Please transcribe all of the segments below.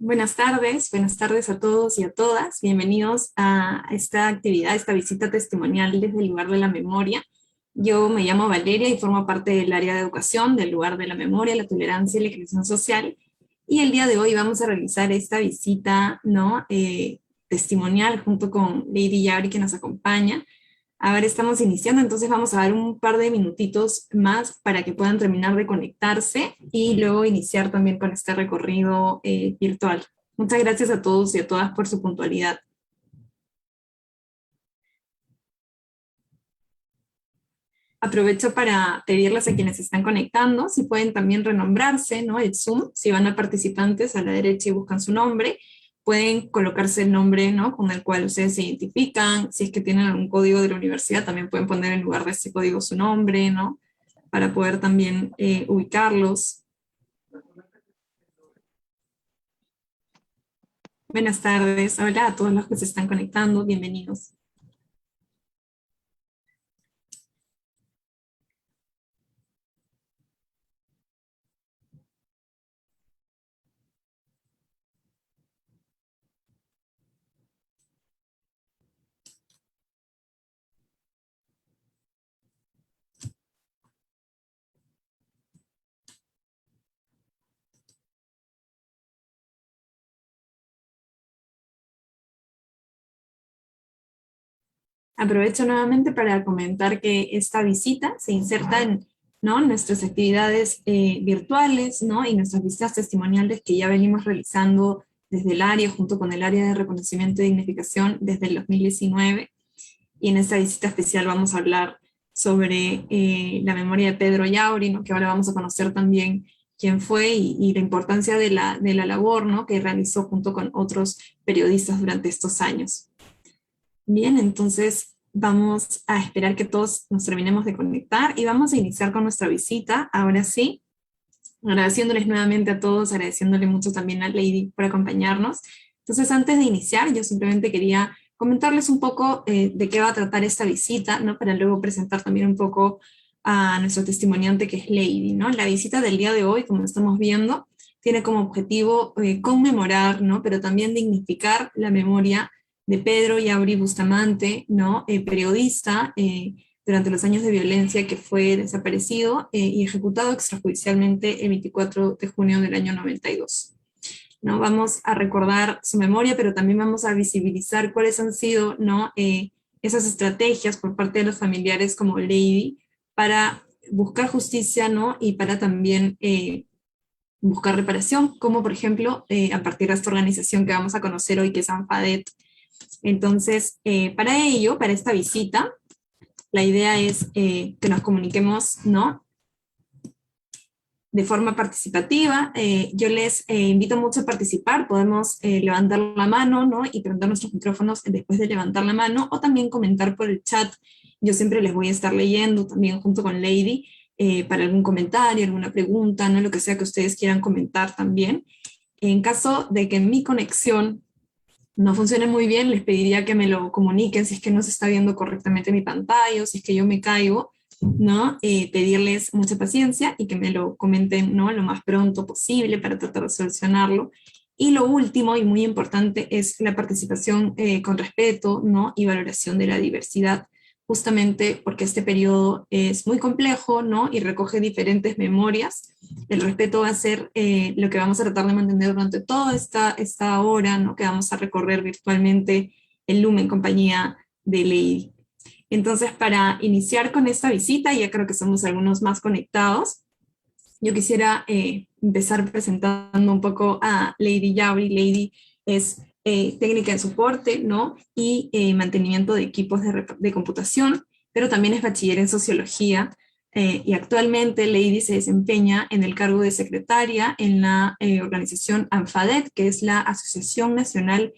Buenas tardes a todos y a todas. Bienvenidos a esta actividad, esta visita testimonial desde el lugar de la memoria. Yo me llamo Valeria y formo parte del área de educación del lugar de la memoria, la tolerancia y la inclusión social. Y el día de hoy vamos a realizar esta visita, ¿no? Testimonial junto con Lady Yabri que nos acompaña. Ahora estamos iniciando, entonces vamos a dar un par de minutitos más para que puedan terminar de conectarse y luego iniciar también con este recorrido virtual. Muchas gracias a todos y a todas por su puntualidad. Aprovecho para pedirles a quienes se están conectando si pueden también renombrarse, ¿no? El Zoom, si van a participantes a la derecha y buscan su nombre, pueden colocarse el nombre, ¿no? Con el cual ustedes se identifican. Si es que tienen algún código de la universidad, también pueden poner en lugar de ese código su nombre, ¿no? Para poder también ubicarlos. Buenas tardes, hola a todos los que se están conectando, bienvenidos. Aprovecho nuevamente para comentar que esta visita se inserta en, ¿no? Nuestras actividades virtuales, ¿no? Y nuestras visitas testimoniales que ya venimos realizando desde el área, junto con el área de reconocimiento y dignificación desde el 2019. Y en esta visita especial vamos a hablar sobre la memoria de Pedro Yauri, ¿no? Que ahora vamos a conocer también quién fue y la importancia de la labor, ¿no? Que realizó junto con otros periodistas durante estos años. Bien, entonces vamos a esperar que todos nos terminemos de conectar y vamos a iniciar con nuestra visita. Ahora sí, agradeciéndoles nuevamente a todos, agradeciéndole mucho también a Lady por acompañarnos. Entonces, antes de iniciar, yo simplemente quería comentarles un poco de qué va a tratar esta visita, ¿no? Para luego presentar también un poco a nuestro testimoniante que es Lady, ¿no? La visita del día de hoy, como estamos viendo, tiene como objetivo conmemorar, ¿no? Pero también dignificar la memoria de Pedro Yauri Bustamante, ¿no? Periodista, durante los años de violencia que fue desaparecido y ejecutado extrajudicialmente el 24 de junio del año 92. ¿No? Vamos a recordar su memoria, pero también vamos a visibilizar cuáles han sido, ¿no? Esas estrategias por parte de los familiares como Lady para buscar justicia, ¿no? Y para también buscar reparación, como por ejemplo a partir de esta organización que vamos a conocer hoy, que es ANFADET. Entonces, para ello, para esta visita, la idea es que nos comuniquemos, ¿no? De forma participativa. Yo les invito mucho a participar. Podemos levantar la mano, ¿no? Y prender nuestros micrófonos después de levantar la mano, o también comentar por el chat. Yo siempre les voy a estar leyendo también junto con Lady para algún comentario, alguna pregunta, ¿no? Lo que sea que ustedes quieran comentar también. En caso de que mi conexión no funcione muy bien, les pediría que me lo comuniquen si es que no se está viendo correctamente mi pantalla o si es que yo me caigo, ¿no? Pedirles mucha paciencia y que me lo comenten, ¿no? Lo más pronto posible para tratar de solucionarlo. Y lo último y muy importante es la participación con respeto, ¿no? Y valoración de la diversidad, justamente porque este periodo es muy complejo, ¿no? Y recoge diferentes memorias. El respeto va a ser lo que vamos a tratar de mantener durante toda esta hora, ¿no? Que vamos a recorrer virtualmente el Loom en compañía de Lady. Entonces, para iniciar con esta visita, ya creo que somos algunos más conectados, yo quisiera empezar presentando un poco a Lady Yauri. Lady es técnica en soporte, ¿no? Y mantenimiento de equipos de computación, pero también es bachiller en sociología. Y actualmente Lady se desempeña en el cargo de secretaria en la organización ANFADET, que es la Asociación Nacional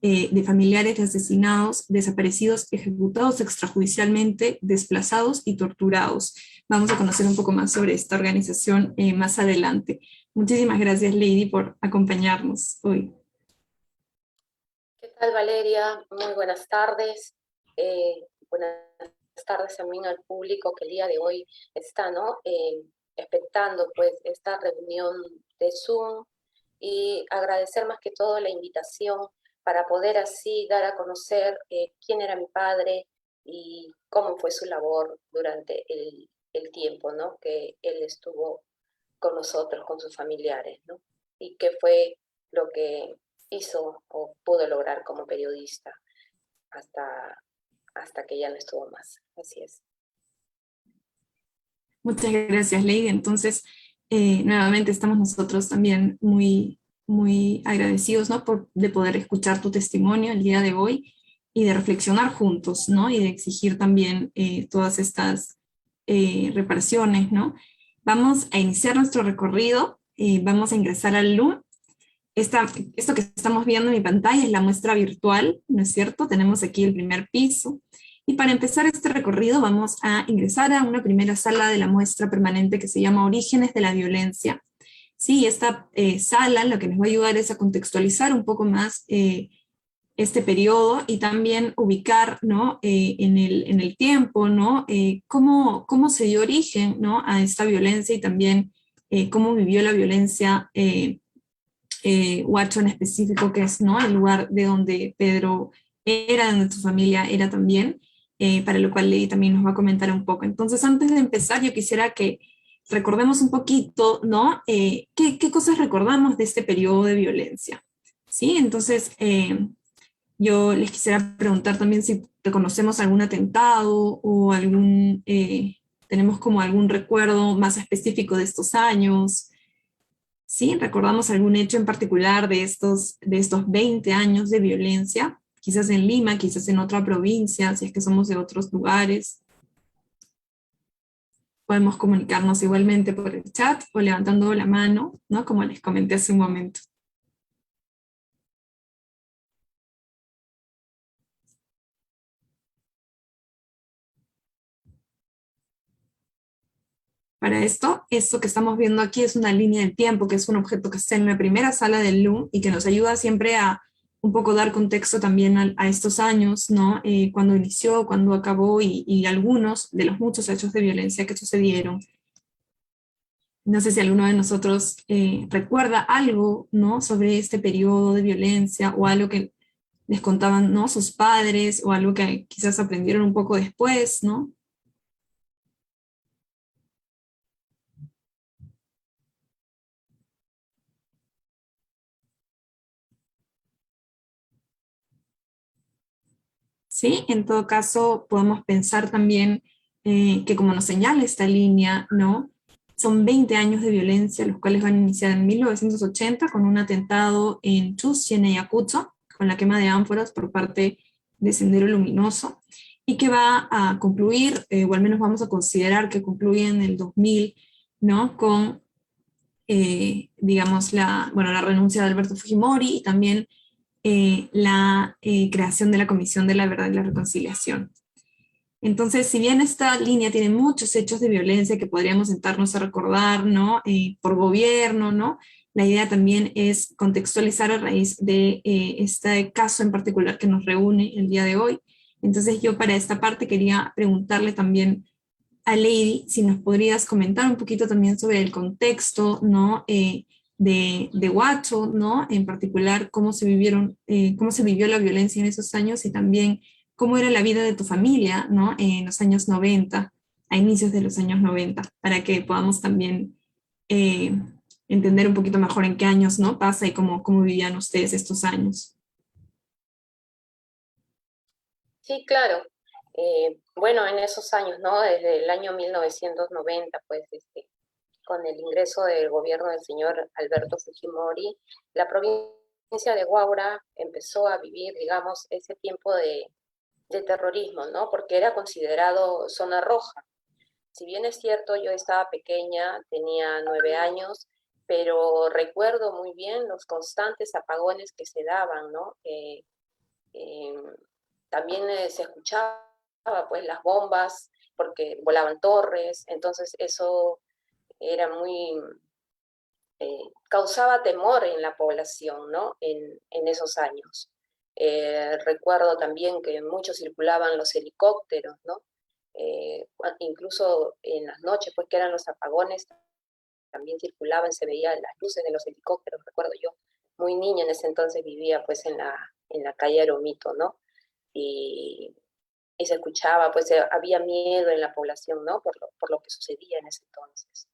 de Familiares de Asesinados, Desaparecidos, Ejecutados extrajudicialmente, Desplazados y Torturados. Vamos a conocer un poco más sobre esta organización más adelante. Muchísimas gracias, Lady, por acompañarnos hoy. ¿Qué tal, Valeria? Muy buenas tardes. Buenas tardes también al público que el día de hoy está, ¿no? Expectando pues esta reunión de Zoom y agradecer más que todo la invitación para poder así dar a conocer quién era mi padre y cómo fue su labor durante el tiempo, ¿no? Que él estuvo con nosotros, con sus familiares, ¿no? Y qué fue lo que hizo o pudo lograr como periodista hasta, hasta que ya no estuvo más. Así es. Muchas gracias, Lady. Entonces, nuevamente estamos nosotros también muy, muy agradecidos, ¿no? De poder escuchar tu testimonio el día de hoy y de reflexionar juntos, ¿no? Y de exigir también todas estas reparaciones, ¿no? Vamos a iniciar nuestro recorrido, vamos a ingresar al LUM. Esto que estamos viendo en mi pantalla es la muestra virtual, ¿no es cierto? Tenemos aquí el primer piso. Y para empezar este recorrido vamos a ingresar a una primera sala de la muestra permanente que se llama Orígenes de la Violencia. Sí, esta sala lo que nos va a ayudar es a contextualizar un poco más este periodo y también ubicar, ¿no? En el tiempo, ¿no? Cómo se dio origen, ¿no? A esta violencia y también cómo vivió la violencia Huacho en específico, que es, ¿no? El lugar de donde Pedro era, donde su familia era también, para lo cual Ley también nos va a comentar un poco. Entonces, antes de empezar, yo quisiera que recordemos un poquito, ¿no? ¿Qué cosas recordamos de este periodo de violencia? ¿Sí? Entonces, yo les quisiera preguntar también si reconocemos algún atentado o tenemos como algún recuerdo más específico de estos años. ¿Sí? ¿Recordamos algún hecho en particular de estos 20 años de violencia? Quizás en Lima, quizás en otra provincia, si es que somos de otros lugares. Podemos comunicarnos igualmente por el chat o levantando la mano, ¿no? Como les comenté hace un momento. Para esto que estamos viendo aquí es una línea del tiempo, que es un objeto que está en la primera sala del LUM y que nos ayuda siempre a un poco dar contexto también a estos años, ¿no? Cuando inició, cuando acabó y algunos de los muchos hechos de violencia que sucedieron. No sé si alguno de nosotros recuerda algo, ¿no? Sobre este periodo de violencia o algo que les contaban, ¿no? Sus padres o algo que quizás aprendieron un poco después, ¿no? ¿Sí? En todo caso, podemos pensar también que como nos señala esta línea, ¿no? Son 20 años de violencia, los cuales van a iniciar en 1980 con un atentado en Chuschi, en Ayacucho, con la quema de ánforas por parte de Sendero Luminoso, y que va a concluir, o al menos vamos a considerar que concluye en el 2000, ¿no? Con, digamos, la renuncia de Alberto Fujimori y también la creación de la Comisión de la Verdad y la Reconciliación. Entonces, si bien esta línea tiene muchos hechos de violencia que podríamos sentarnos a recordar, ¿no? Por gobierno, ¿no? La idea también es contextualizar a raíz de este caso en particular que nos reúne el día de hoy. Entonces, yo para esta parte quería preguntarle también a Lady si nos podrías comentar un poquito también sobre el contexto, ¿no? De Huacho, ¿no? En particular, cómo se vivió la violencia en esos años y también cómo era la vida de tu familia, ¿no? En los años 90, a inicios de los años 90, para que podamos también eh, entender un poquito mejor en qué años, ¿no? Pasa y cómo vivían ustedes estos años. Sí, claro. Bueno, en esos años, ¿no? Desde el año 1990, pues, con el ingreso del gobierno del señor Alberto Fujimori, la provincia de Huaura empezó a vivir, digamos, ese tiempo de terrorismo, ¿no? Porque era considerado zona roja. Si bien es cierto, yo estaba pequeña, tenía 9 años, pero recuerdo muy bien los constantes apagones que se daban, ¿no? Eh, También se escuchaba pues las bombas porque volaban torres, entonces eso era muy, causaba temor en la población, ¿no? En esos años. Recuerdo también que muchos circulaban los helicópteros, ¿no? Incluso en las noches, pues que eran los apagones, también circulaban, se veían las luces de los helicópteros, recuerdo yo, muy niña en ese entonces vivía pues en la calle Aromito, ¿no? Y, y se escuchaba, pues había miedo en la población, ¿no? Por lo que sucedía en ese entonces.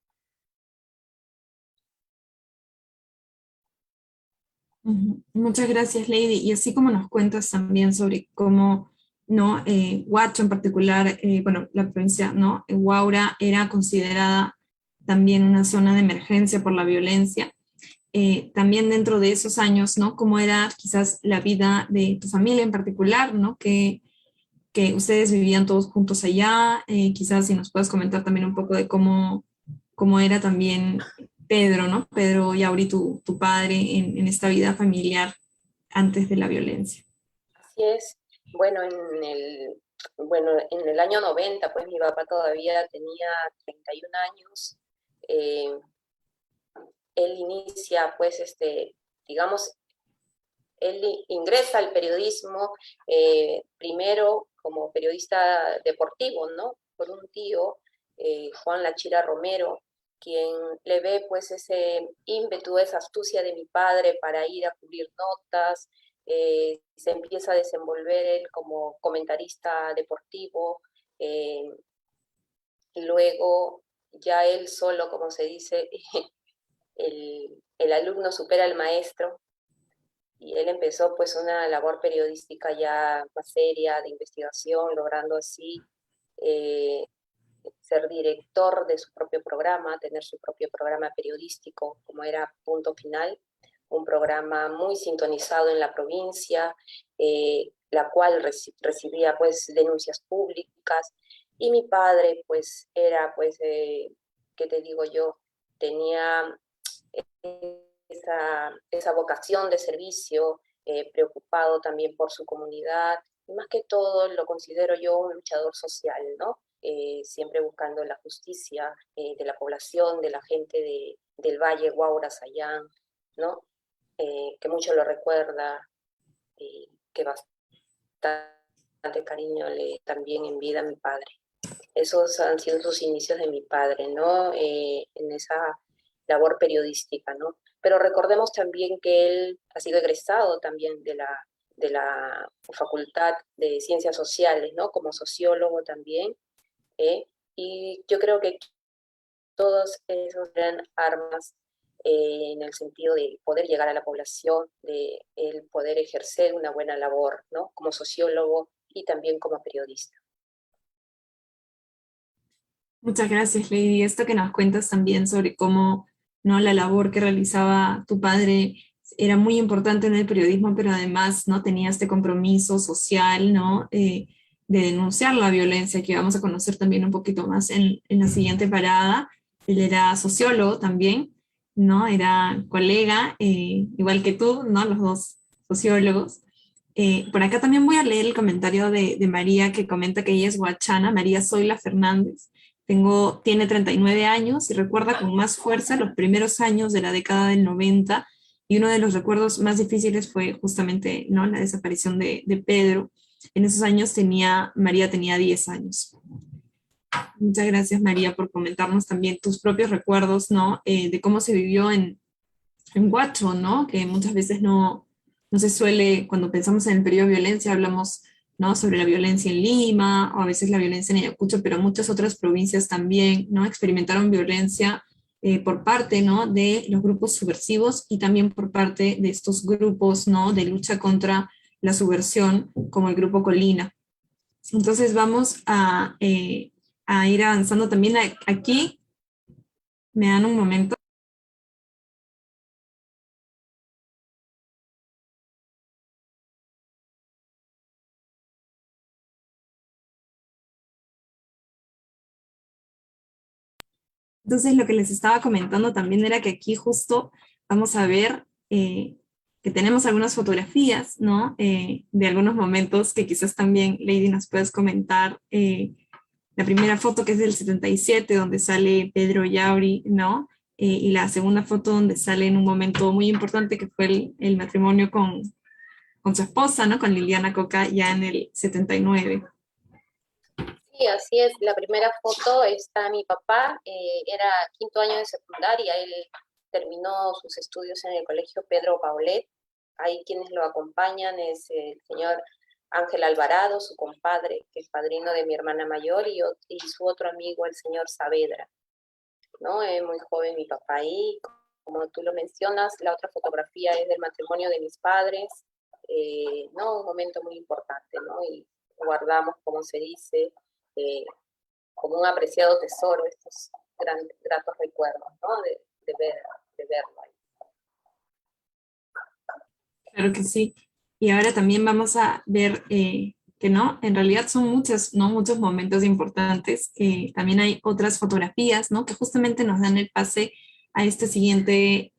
Ujú. Muchas gracias, Lady. Y así como nos cuentas también sobre cómo, ¿no? Huacho en particular, bueno, la provincia, ¿no? Huaura era considerada también una zona de emergencia por la violencia. También dentro de esos años, ¿no? ¿Cómo era quizás la vida de tu familia en particular, ¿no? Que ustedes vivían todos juntos allá, quizás si nos puedes comentar también un poco de cómo era también Pedro, ¿no? Pedro Yauri, tu padre, en esta vida familiar antes de la violencia. Así es. Bueno, bueno, en el año 90 pues mi papá todavía tenía 31 años. Eh, Él inicia, pues, digamos, él ingresa al periodismo primero como periodista deportivo, ¿no? Por un tío, Juan Lachira Romero, quien le ve pues ese ímpetu, esa astucia de mi padre para ir a cubrir notas, se empieza a desenvolver él como comentarista deportivo, eh, y luego ya él solo, como se dice, el alumno supera al maestro, y él empezó pues una labor periodística ya más seria, de investigación, logrando así eh, ser director de su propio programa, tener su propio programa periodístico, como era Punto Final, un programa muy sintonizado en la provincia, la cual recibía pues denuncias públicas, y mi padre pues era pues, ¿qué te digo yo? Tenía esa vocación de servicio, preocupado también por su comunidad, y más que todo lo considero yo un luchador social, ¿no? Siempre buscando la justicia de la población, de la gente del Valle Guaura, Sayán, ¿no? Que mucho lo recuerda, que bastante cariño le también en vida a mi padre. Esos han sido sus inicios de mi padre, ¿no? En esa labor periodística, ¿no? Pero recordemos también que él ha sido egresado también de la Facultad de Ciencias Sociales, ¿no? Como sociólogo también, ¿eh? Y yo creo que todos esos eran armas en el sentido de poder llegar a la población, de el poder ejercer una buena labor, ¿no? Como sociólogo y también como periodista. Muchas gracias, Lady. Esto que nos cuentas también sobre cómo, ¿no? La labor que realizaba tu padre era muy importante en el periodismo, pero además, ¿no? Tenía este compromiso social, ¿no? De denunciar la violencia, que vamos a conocer también un poquito más en la siguiente parada. Él era sociólogo también, ¿no? Era colega, igual que tú, ¿no? Los dos sociólogos. Por acá también voy a leer el comentario de María, que comenta que ella es huachana, María Zoila Fernández. Tiene 39 años y recuerda con más fuerza los primeros años de la década del 90, y uno de los recuerdos más difíciles fue justamente, ¿no? La desaparición de Pedro. En esos años María tenía 10 años. Muchas gracias, María, por comentarnos también tus propios recuerdos, ¿no? De cómo se vivió en Huacho, ¿no? Que muchas veces no se suele, cuando pensamos en el periodo de violencia, hablamos, ¿no? Sobre la violencia en Lima, o a veces la violencia en Ayacucho, pero muchas otras provincias también, ¿no? Experimentaron violencia por parte, ¿no? De los grupos subversivos, y también por parte de estos grupos, ¿no? De lucha contra la subversión, como el Grupo Colina. Entonces vamos a ir avanzando también aquí. Me dan un momento. Entonces, lo que les estaba comentando también era que aquí justo vamos a ver que tenemos algunas fotografías, ¿no? De algunos momentos que quizás también, Lady, nos puedes comentar. La primera foto, que es del 77, donde sale Pedro Yauri, ¿no? Y la segunda foto donde sale en un momento muy importante, que fue el matrimonio con su esposa, ¿no? Con Liliana Coca, ya en el 79. Sí, así es. La primera foto está mi papá, era quinto año de secundaria, él terminó sus estudios en el colegio Pedro Paulet. Ahí quienes lo acompañan es el señor Ángel Alvarado, su compadre, que es padrino de mi hermana mayor, y su otro amigo, el señor Saavedra, ¿no? Es muy joven mi papá. Y como tú lo mencionas, la otra fotografía es del matrimonio de mis padres, ¿no? Un momento muy importante, ¿no? Y guardamos, como se dice, eh, como un apreciado tesoro estos gratos recuerdos, ¿no? De verlo ahí. Claro que sí. Y ahora también vamos a ver que no, en realidad son muchos, ¿no? Muchos momentos importantes. También hay otras fotografías, ¿no? Que justamente nos dan el pase a esta siguiente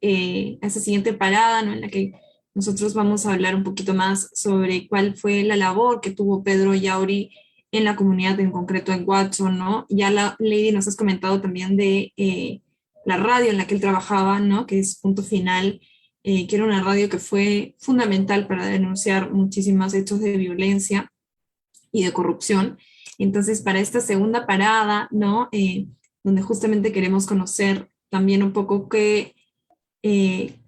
parada, ¿no? En la que nosotros vamos a hablar un poquito más sobre cuál fue la labor que tuvo Pedro Yauri en la comunidad, en concreto en Huacho, ¿no? Ya la Lady nos has comentado también de la radio en la que él trabajaba, ¿no? Que es Punto Final, que era una radio que fue fundamental para denunciar muchísimos hechos de violencia y de corrupción. Entonces, para esta segunda parada, ¿no? Donde justamente queremos conocer también un poco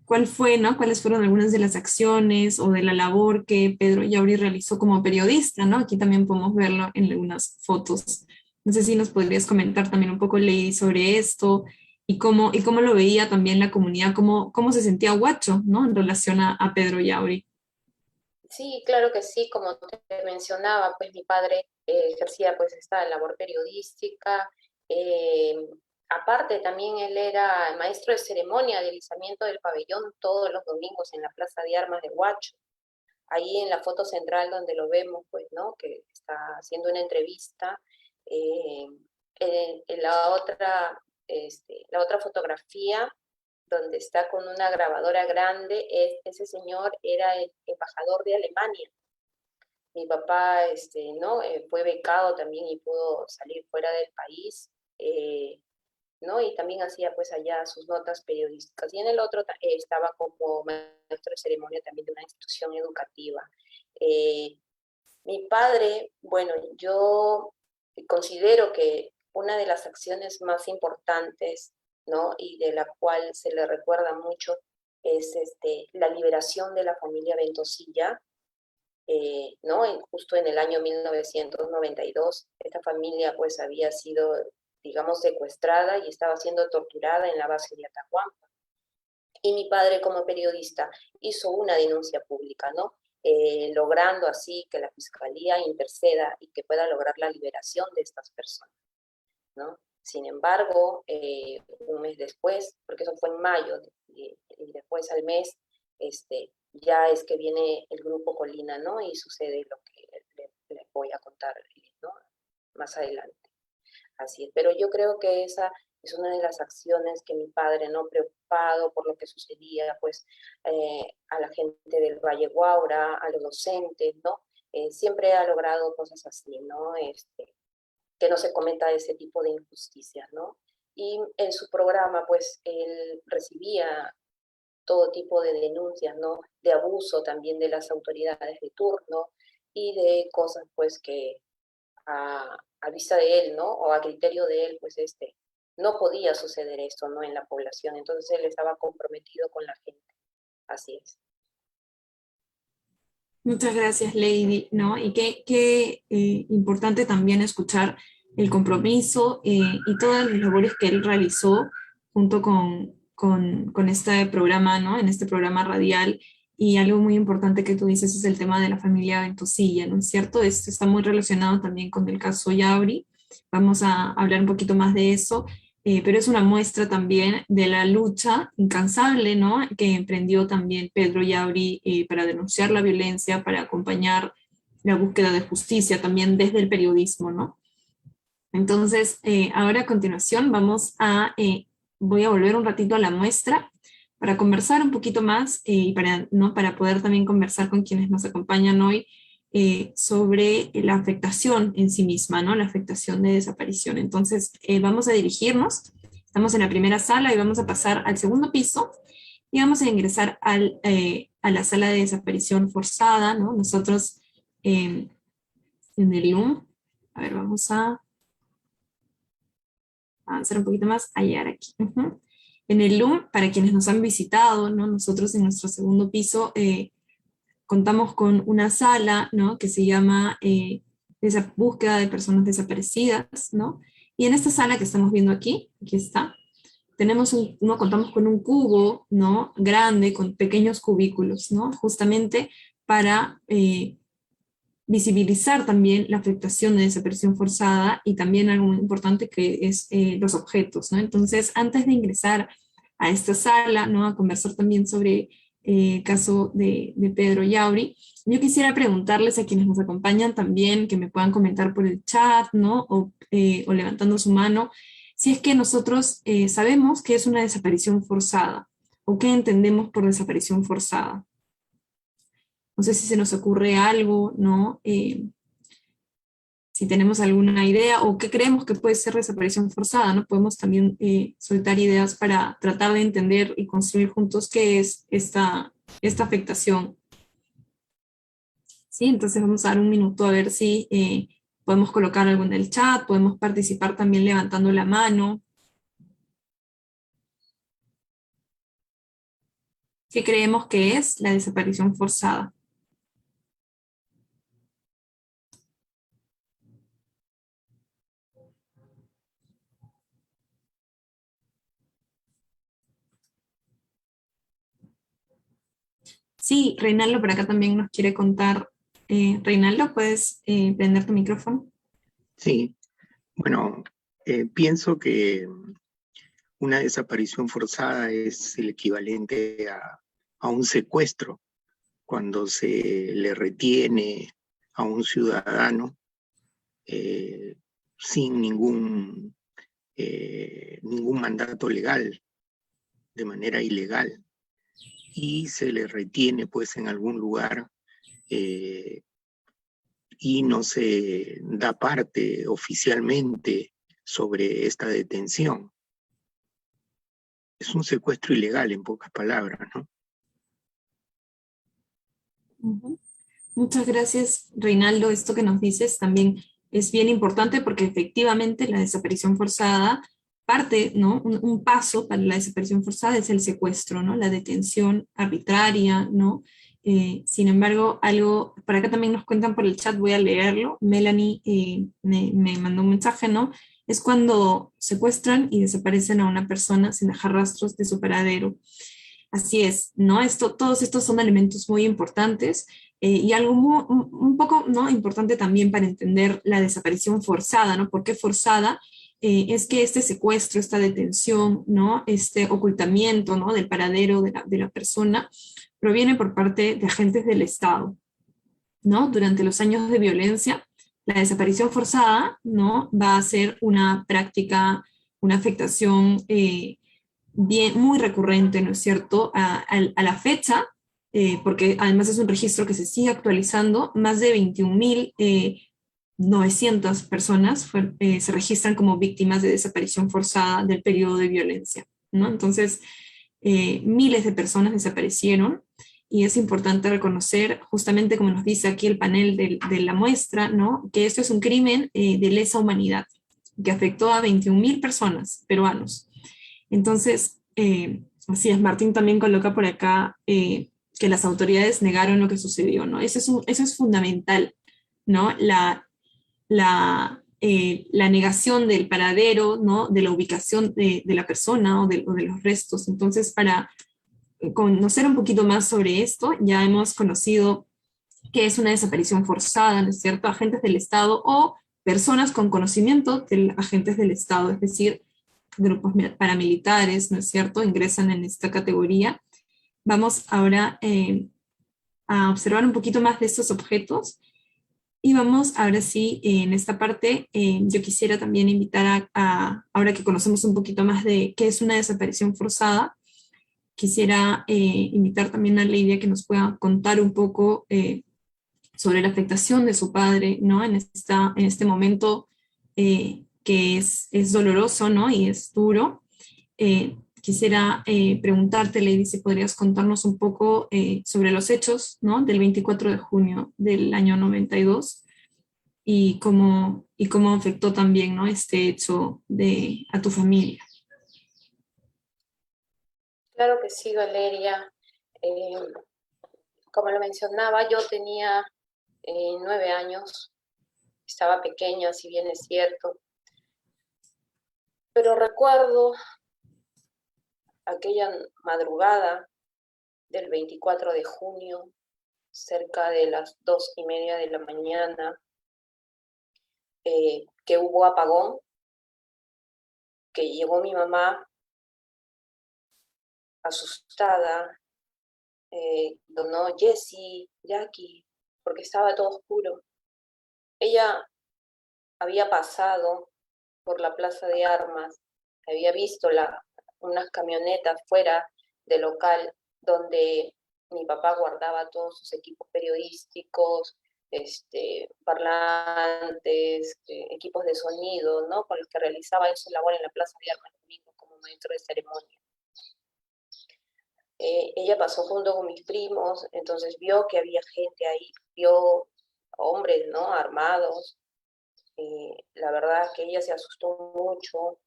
cuál fue, ¿no? Cuáles fueron algunas de las acciones o de la labor que Pedro Yauri realizó como periodista, ¿no? Aquí también podemos verlo en algunas fotos. No sé si nos podrías comentar también un poco, Lady, sobre esto y cómo lo veía también la comunidad, cómo se sentía Huacho, ¿no? En relación a Pedro Yauri. Sí, claro que sí, como te mencionaba, pues mi padre ejercía pues esta labor periodística. eh, Aparte también él era maestro de ceremonia de izamiento del pabellón todos los domingos en la Plaza de Armas de Huacho. Ahí en la foto central donde lo vemos, pues, ¿no? Que está haciendo una entrevista. eh, en la otra fotografía donde está con una grabadora grande, ese señor era el embajador de Alemania. Mi papá, ¿no? Fue becado también y pudo salir fuera del país, ¿no? Y también hacía pues allá sus notas periodísticas. Y en el otro estaba como maestro de ceremonia también de una institución educativa. Eh, Mi padre, bueno, yo considero que una de las acciones más importantes, ¿no? Y de la cual se le recuerda mucho es la liberación de la familia Ventosilla, ¿no? Justo en el año 1992, esta familia pues había sido, digamos, secuestrada y estaba siendo torturada en la base de Atahualpa. Y mi padre como periodista hizo una denuncia pública, ¿no? Logrando así que la fiscalía interceda y que pueda lograr la liberación de estas personas, ¿no? Sin embargo, un mes después, porque eso fue en mayo, y después al mes, ya es que viene el grupo Colina, ¿no? Y sucede lo que les voy a contar, ¿no? Más adelante. Así es, pero yo creo que esa es una de las acciones que mi padre, no preocupado por lo que sucedía, pues a la gente del Valle Guaura, a los docentes, ¿no? Siempre ha logrado cosas así, ¿no? Que no se cometa ese tipo de injusticias, ¿no? Y en su programa, pues él recibía todo tipo de denuncias, ¿no? De abuso también de las autoridades de turno y de cosas, pues, que a vista de él, ¿no? O a criterio de él, pues no podía suceder esto, ¿no? En la población. Entonces él estaba comprometido con la gente. Así es. Muchas gracias, Lady, ¿no? Y qué importante también escuchar el compromiso y todas las labores que él realizó junto con este programa, ¿no? En este programa radial. Y algo muy importante que tú dices es el tema de la familia Ventosilla, ¿no es cierto? Esto está muy relacionado también con el caso Yauri. Vamos a hablar un poquito más de eso, pero es una muestra también de la lucha incansable, ¿no? Que emprendió también Pedro Yauri para denunciar la violencia, para acompañar la búsqueda de justicia también desde el periodismo, ¿no? Entonces, ahora a continuación voy a volver un ratito a la muestra para conversar un poquito más y para, ¿no? Para poder también conversar con quienes nos acompañan hoy sobre la afectación en sí misma, ¿no? La afectación de desaparición. Entonces, vamos a dirigirnos, estamos en la primera sala y vamos a pasar al segundo piso y vamos a ingresar a la sala de desaparición forzada, ¿no? Nosotros en el Loom, a ver, vamos a avanzar un poquito más, a llegar aquí. En el LUM, para quienes nos han visitado, ¿no? Nosotros en nuestro segundo piso contamos con una sala, ¿no? Que se llama esa búsqueda de personas desaparecidas, ¿no? Y en esta sala que estamos viendo aquí, aquí está, ¿no? Contamos con un cubo, ¿no? Grande, con pequeños cubículos, ¿no? Justamente para visibilizar también la afectación de desaparición forzada y también algo muy importante que es los objetos, ¿no? Entonces, antes de ingresar a esta sala, ¿no? A conversar también sobre el caso de Pedro Yauri, yo quisiera preguntarles a quienes nos acompañan también, que me puedan comentar por el chat, ¿no? O levantando su mano, si es que nosotros sabemos que es una desaparición forzada, o qué entendemos por desaparición forzada. No sé si se nos ocurre algo, ¿no? Si tenemos alguna idea o qué creemos que puede ser desaparición forzada, ¿no? Podemos también soltar ideas para tratar de entender y construir juntos qué es esta afectación. ¿Sí? Entonces vamos a dar un minuto a ver si podemos colocar algo en el chat, podemos participar también levantando la mano. ¿Qué creemos que es la desaparición forzada? Sí, Reinaldo por acá también nos quiere contar. Reinaldo, ¿puedes prender tu micrófono? Sí, bueno, pienso que una desaparición forzada es el equivalente a un secuestro, cuando se le retiene a un ciudadano sin ningún mandato legal, de manera ilegal, y se le retiene pues en algún lugar y no se da parte oficialmente sobre esta detención. Es un secuestro ilegal, en pocas palabras, ¿no? Muchas gracias, Reinaldo. Esto que nos dices también es bien importante porque efectivamente la desaparición forzada parte, ¿no? Un paso para la desaparición forzada es el secuestro, ¿no? La detención arbitraria, ¿no? Sin embargo, algo, por acá también nos cuentan por el chat, voy a leerlo. Melanie me mandó un mensaje, ¿no? Es cuando secuestran y desaparecen a una persona sin dejar rastros de su paradero. Así es, ¿no? Todos estos son elementos muy importantes y algo un poco, ¿no? Importante también para entender la desaparición forzada, ¿no? ¿Por qué forzada? Es que este secuestro, esta detención, ¿no? Este ocultamiento, ¿no? Del paradero de la persona proviene por parte de agentes del Estado, ¿no? Durante los años de violencia, la desaparición forzada, ¿no? Va a ser una práctica, una afectación muy recurrente, ¿no es cierto? A la fecha, porque además es un registro que se sigue actualizando, más de 21.900 personas se registran como víctimas de desaparición forzada del periodo de violencia, ¿no? Entonces, miles de personas desaparecieron y es importante reconocer, justamente como nos dice aquí el panel de la muestra, ¿no? Que esto es un crimen de lesa humanidad que afectó a 21.000 personas peruanos. Entonces, así es, Martín también coloca por acá que las autoridades negaron lo que sucedió, ¿no? Eso es fundamental, ¿no? La negación del paradero, ¿no? De la ubicación de la persona o de los restos. Entonces, para conocer un poquito más sobre esto, ya hemos conocido qué es una desaparición forzada, ¿no es cierto? Agentes del Estado o personas con conocimiento de agentes del Estado, es decir, grupos paramilitares, ¿no es cierto?, ingresan en esta categoría. Vamos ahora a observar un poquito más de estos objetos y vamos ahora sí, en esta parte, yo quisiera también invitar ahora que conocemos un poquito más de qué es una desaparición forzada, quisiera invitar también a Leidia que nos pueda contar un poco sobre la afectación de su padre, ¿no? En este momento que es doloroso, ¿no? Y es duro. Quisiera preguntarte, Lady, si podrías contarnos un poco sobre los hechos, ¿no? Del 24 de junio del año 92. y cómo afectó también, ¿no? Este hecho a tu familia. Claro que sí, Valeria. Eh, Como lo mencionaba, yo tenía 9 años, estaba pequeña, si bien es cierto, pero recuerdo aquella madrugada del 24 de junio, cerca de las 2:30 de la mañana, que hubo apagón, que llegó mi mamá asustada, donó Jessie, Jackie, porque estaba todo oscuro. Ella había pasado por la plaza de armas, había visto unas camionetas fuera del local donde mi papá guardaba todos sus equipos periodísticos, parlantes, equipos de sonido, ¿no? Con los que realizaba su labor en la plaza de armas domingo como maestro de ceremonia. Ella pasó junto con mis primos, entonces vio que había gente ahí, vio hombres, ¿no? Armados. La verdad que ella se asustó mucho,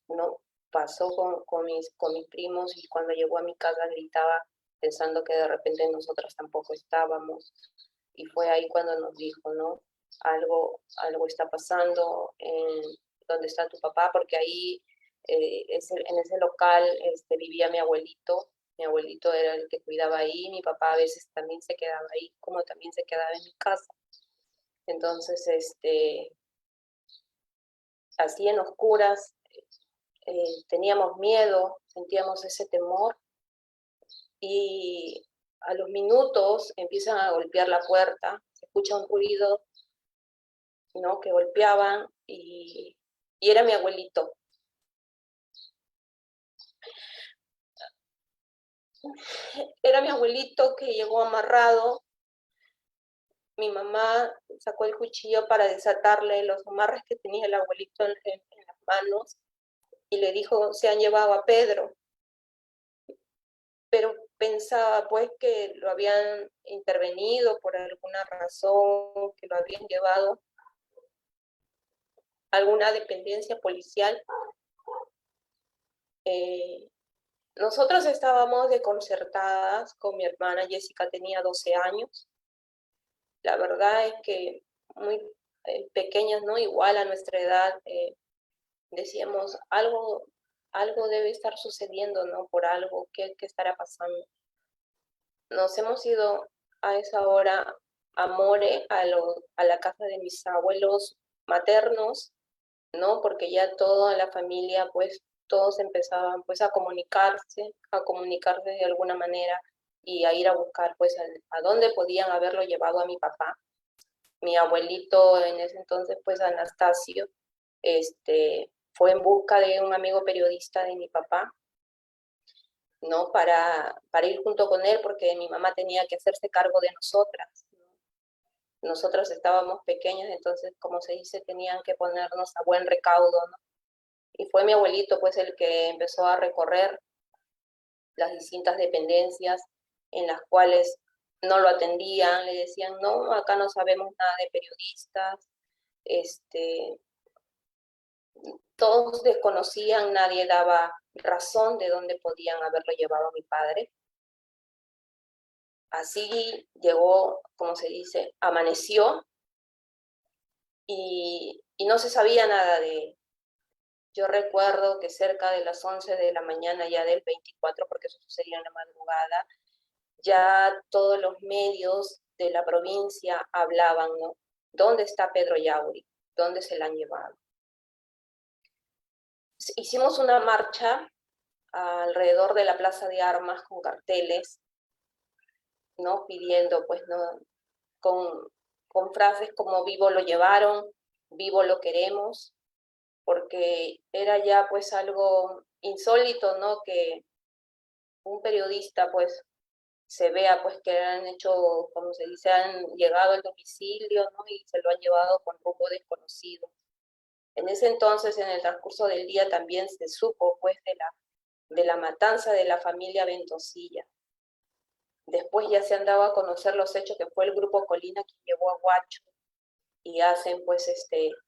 ¿no? Pasó con mis primos y cuando llegó a mi casa gritaba pensando que de repente nosotras tampoco estábamos. Y fue ahí cuando nos dijo, ¿no? Algo está pasando en donde está tu papá, porque ahí en ese local vivía mi abuelito. Mi abuelito era el que cuidaba ahí, mi papá a veces también se quedaba ahí, como también se quedaba en mi casa. Entonces, así en oscuras, teníamos miedo, sentíamos ese temor y a los minutos empiezan a golpear la puerta, se escucha un ruido, ¿no? Que golpeaban y era mi abuelito. Era mi abuelito que llegó amarrado. Mi mamá sacó el cuchillo para desatarle los amarres que tenía el abuelito en las manos y le dijo, se han llevado a Pedro. Pero pensaba pues que lo habían intervenido por alguna razón, que lo habían llevado a alguna dependencia policial. Nosotros estábamos desconcertadas con mi hermana, Jessica tenía 12 años. La verdad es que muy pequeñas, ¿no? Igual a nuestra edad, decíamos, algo debe estar sucediendo, ¿no? Por algo, ¿qué estará pasando? Nos hemos ido a esa hora a More, a la casa de mis abuelos maternos, ¿no? Porque ya toda la familia, pues, todos empezaban, pues, a comunicarse de alguna manera y a ir a buscar, pues, a dónde podían haberlo llevado a mi papá. Mi abuelito en ese entonces, pues, Anastasio, fue en busca de un amigo periodista de mi papá, ¿no? Para ir junto con él, porque mi mamá tenía que hacerse cargo de nosotras, ¿no? Nosotras estábamos pequeñas, entonces, como se dice, tenían que ponernos a buen recaudo, ¿no? Y fue mi abuelito, pues, el que empezó a recorrer las distintas dependencias en las cuales no lo atendían, le decían, no, acá no sabemos nada de periodistas, todos desconocían, nadie daba razón de dónde podían haberlo llevado a mi padre. Así llegó, como se dice, amaneció y no se sabía nada de él. Yo recuerdo que cerca de las 11 de la mañana ya del 24, porque eso sucedió en la madrugada, ya todos los medios de la provincia hablaban, ¿no? ¿Dónde está Pedro Yauri? ¿Dónde se la han llevado? Hicimos una marcha alrededor de la Plaza de Armas con carteles, ¿no? Pidiendo, pues, ¿no? Con frases como vivo lo llevaron, vivo lo queremos, porque era ya pues algo insólito, ¿no? Que un periodista pues se vea pues que han hecho, como se dice, han llegado al domicilio, ¿no? Y se lo han llevado con rumbo desconocido. En ese entonces, en el transcurso del día, también se supo pues de la matanza de la familia Ventosilla. Después ya se han dado a conocer los hechos que fue el grupo Colina quien llevó a Guacho, y hacen pues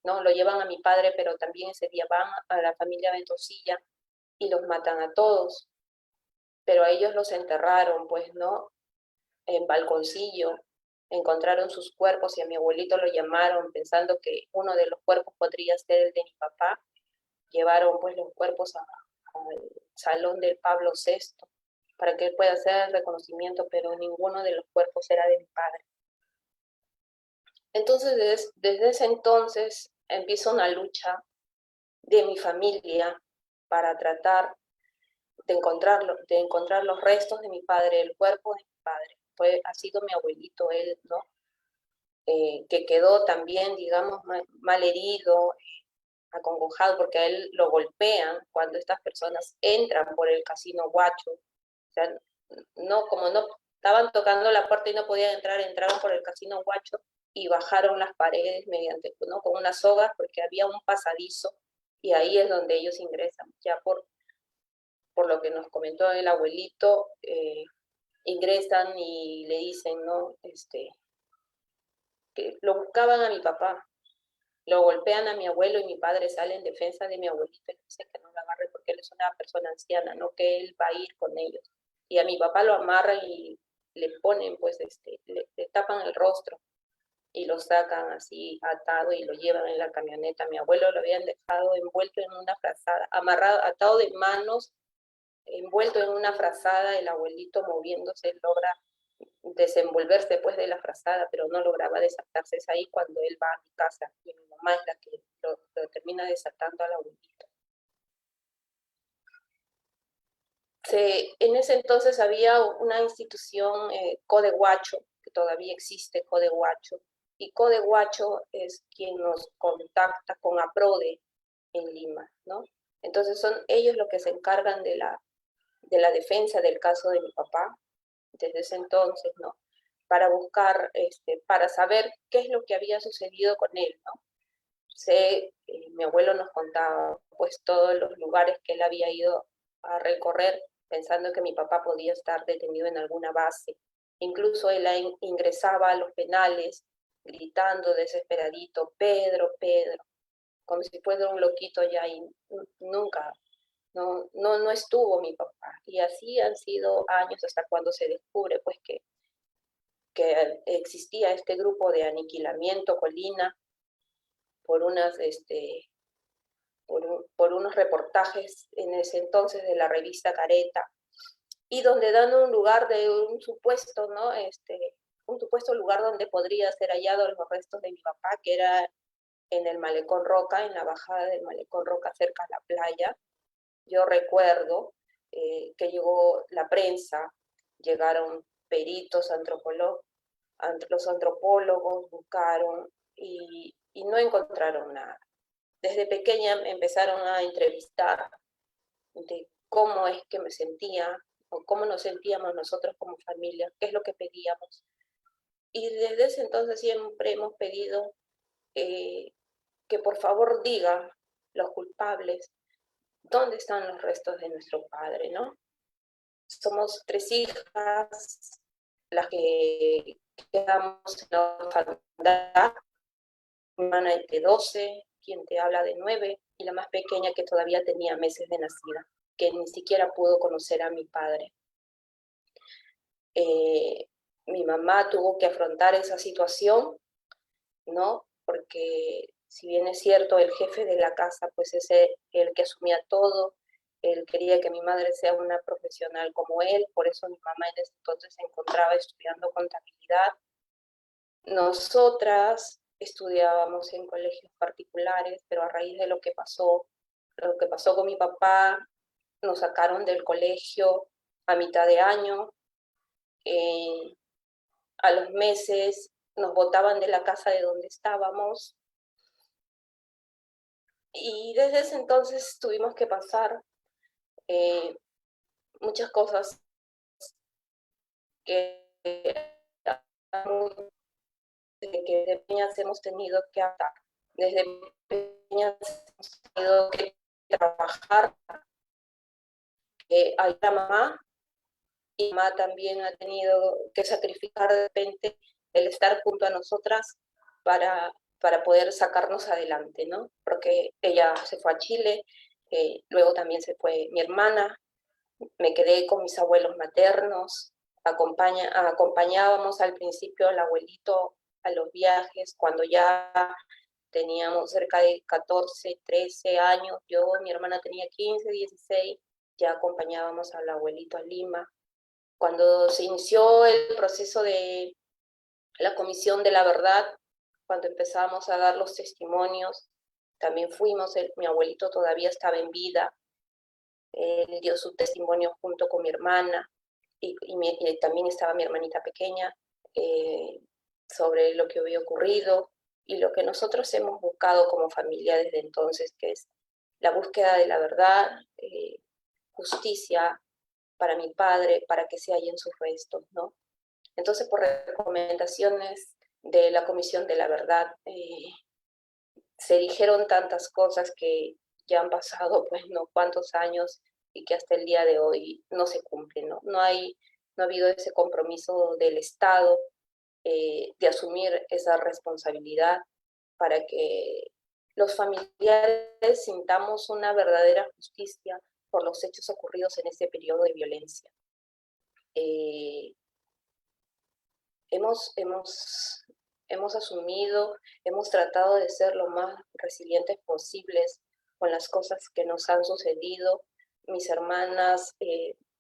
no, lo llevan a mi padre, pero también ese día van a la familia Ventosilla y los matan a todos, pero a ellos los enterraron pues, ¿no? En Balconcillo, encontraron sus cuerpos y a mi abuelito lo llamaron pensando que uno de los cuerpos podría ser el de mi papá. Llevaron pues los cuerpos al salón del Pablo VI para que él pueda hacer el reconocimiento, pero ninguno de los cuerpos era de mi padre. Entonces, desde ese entonces empieza una lucha de mi familia para tratar de encontrar los restos de mi padre, el cuerpo de mi padre. Ha sido mi abuelito, él, ¿no? Que quedó también, digamos, mal herido, acongojado, porque a él lo golpean cuando estas personas entran por el casino Guacho. O sea, no, como no estaban tocando la puerta y no podían entrar, entraron por el casino Guacho y bajaron las paredes mediante, ¿no? Con unas sogas, porque había un pasadizo, y ahí es donde ellos ingresan. Ya por lo que nos comentó el abuelito, ingresan y le dicen, ¿no? Que lo buscaban a mi papá, lo golpean a mi abuelo y mi padre sale en defensa de mi abuelito y dice que no lo agarre porque él es una persona anciana, no que él va a ir con ellos. Y a mi papá lo amarran y le ponen, pues, le tapan el rostro y lo sacan así atado y lo llevan en la camioneta. Mi abuelo lo habían dejado envuelto en una frazada, amarrado, atado de manos, envuelto en una frazada, el abuelito moviéndose logra desenvolverse pues de la frazada, pero no lograba desatarse. Es ahí cuando él va a mi casa y mi mamá es la que lo termina desatando al abuelito. En ese entonces había una institución, Codehuacho, que todavía existe, Codehuacho, y Codehuacho es quien nos contacta con APRODE en Lima, ¿no? Entonces son ellos los que se encargan de la defensa del caso de mi papá, desde ese entonces, ¿no? Para buscar, para saber qué es lo que había sucedido con él, ¿no? Mi abuelo nos contaba, pues, todos los lugares que él había ido a recorrer pensando que mi papá podía estar detenido en alguna base. Incluso él ingresaba a los penales gritando desesperadito, Pedro, Pedro, como si fuera un loquito ya, y nunca, no estuvo mi papá. Y así han sido años hasta cuando se descubre pues que existía este grupo de aniquilamiento Colina por por unos reportajes en ese entonces de la revista Careta, y donde dan un lugar de un supuesto, ¿no? Un supuesto lugar donde podría ser hallado los restos de mi papá, que era en el Malecón Roca, en la bajada del Malecón Roca cerca a la playa. Yo recuerdo que llegó la prensa, llegaron peritos, los antropólogos buscaron y no encontraron nada. Desde pequeña me empezaron a entrevistar de cómo es que me sentía o cómo nos sentíamos nosotros como familia, qué es lo que pedíamos. Y desde ese entonces siempre hemos pedido que por favor diga los culpables dónde están los restos de nuestro padre, ¿no? Somos 3 hijas las que quedamos en la orfandad, mi hermana de 12, quien te habla de 9, y la más pequeña que todavía tenía meses de nacida, que ni siquiera pudo conocer a mi padre. Mi mamá tuvo que afrontar esa situación, ¿no? Porque si bien es cierto, el jefe de la casa, pues es el que asumía todo, él quería que mi madre sea una profesional como él, por eso mi mamá en ese entonces se encontraba estudiando contabilidad. Nosotras estudiábamos en colegios particulares, pero a raíz de lo que pasó con mi papá, nos sacaron del colegio a mitad de año, a los meses nos botaban de la casa de donde estábamos, y desde ese entonces tuvimos que pasar muchas cosas que desde que de pequeñas hemos tenido que adaptar. Desde pequeñas hemos tenido que trabajar, a la mamá, y mamá también ha tenido que sacrificar de repente el estar junto a nosotras para para poder sacarnos adelante, ¿no? Porque ella se fue a Chile, luego también se fue mi hermana, me quedé con mis abuelos maternos, acompañábamos al principio al abuelito a los viajes, cuando ya teníamos cerca de 14, 13 años, yo, mi hermana tenía 15, 16, ya acompañábamos al abuelito a Lima. Cuando se inició el proceso de la Comisión de la Verdad, cuando empezamos a dar los testimonios, también fuimos, mi abuelito todavía estaba en vida, él dio su testimonio junto con mi hermana, y también estaba mi hermanita pequeña, sobre lo que había ocurrido, y lo que nosotros hemos buscado como familia desde entonces, que es la búsqueda de la verdad, justicia para mi padre, para que se hallen sus restos, ¿no? Entonces, por recomendaciones de la Comisión de la Verdad, se dijeron tantas cosas que ya han pasado, pues, no cuántos años, y que hasta el día de hoy no se cumplen, ¿no? No ha habido ese compromiso del Estado de asumir esa responsabilidad para que los familiares sintamos una verdadera justicia por los hechos ocurridos en ese periodo de violencia. Hemos asumido, hemos tratado de ser lo más resilientes posibles con las cosas que nos han sucedido. Mis hermanas,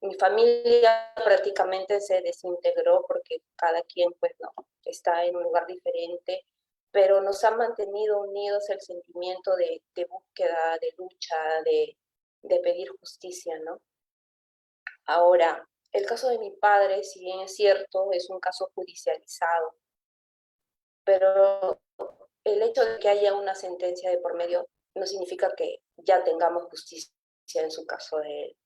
mi familia prácticamente se desintegró porque cada quien, pues, no, está en un lugar diferente, pero nos ha mantenido unidos el sentimiento de búsqueda, de lucha, de pedir justicia, ¿no? Ahora, el caso de mi padre, si bien es cierto, es un caso judicializado, pero el hecho de que haya una sentencia de por medio no significa que ya tengamos justicia en su caso de él,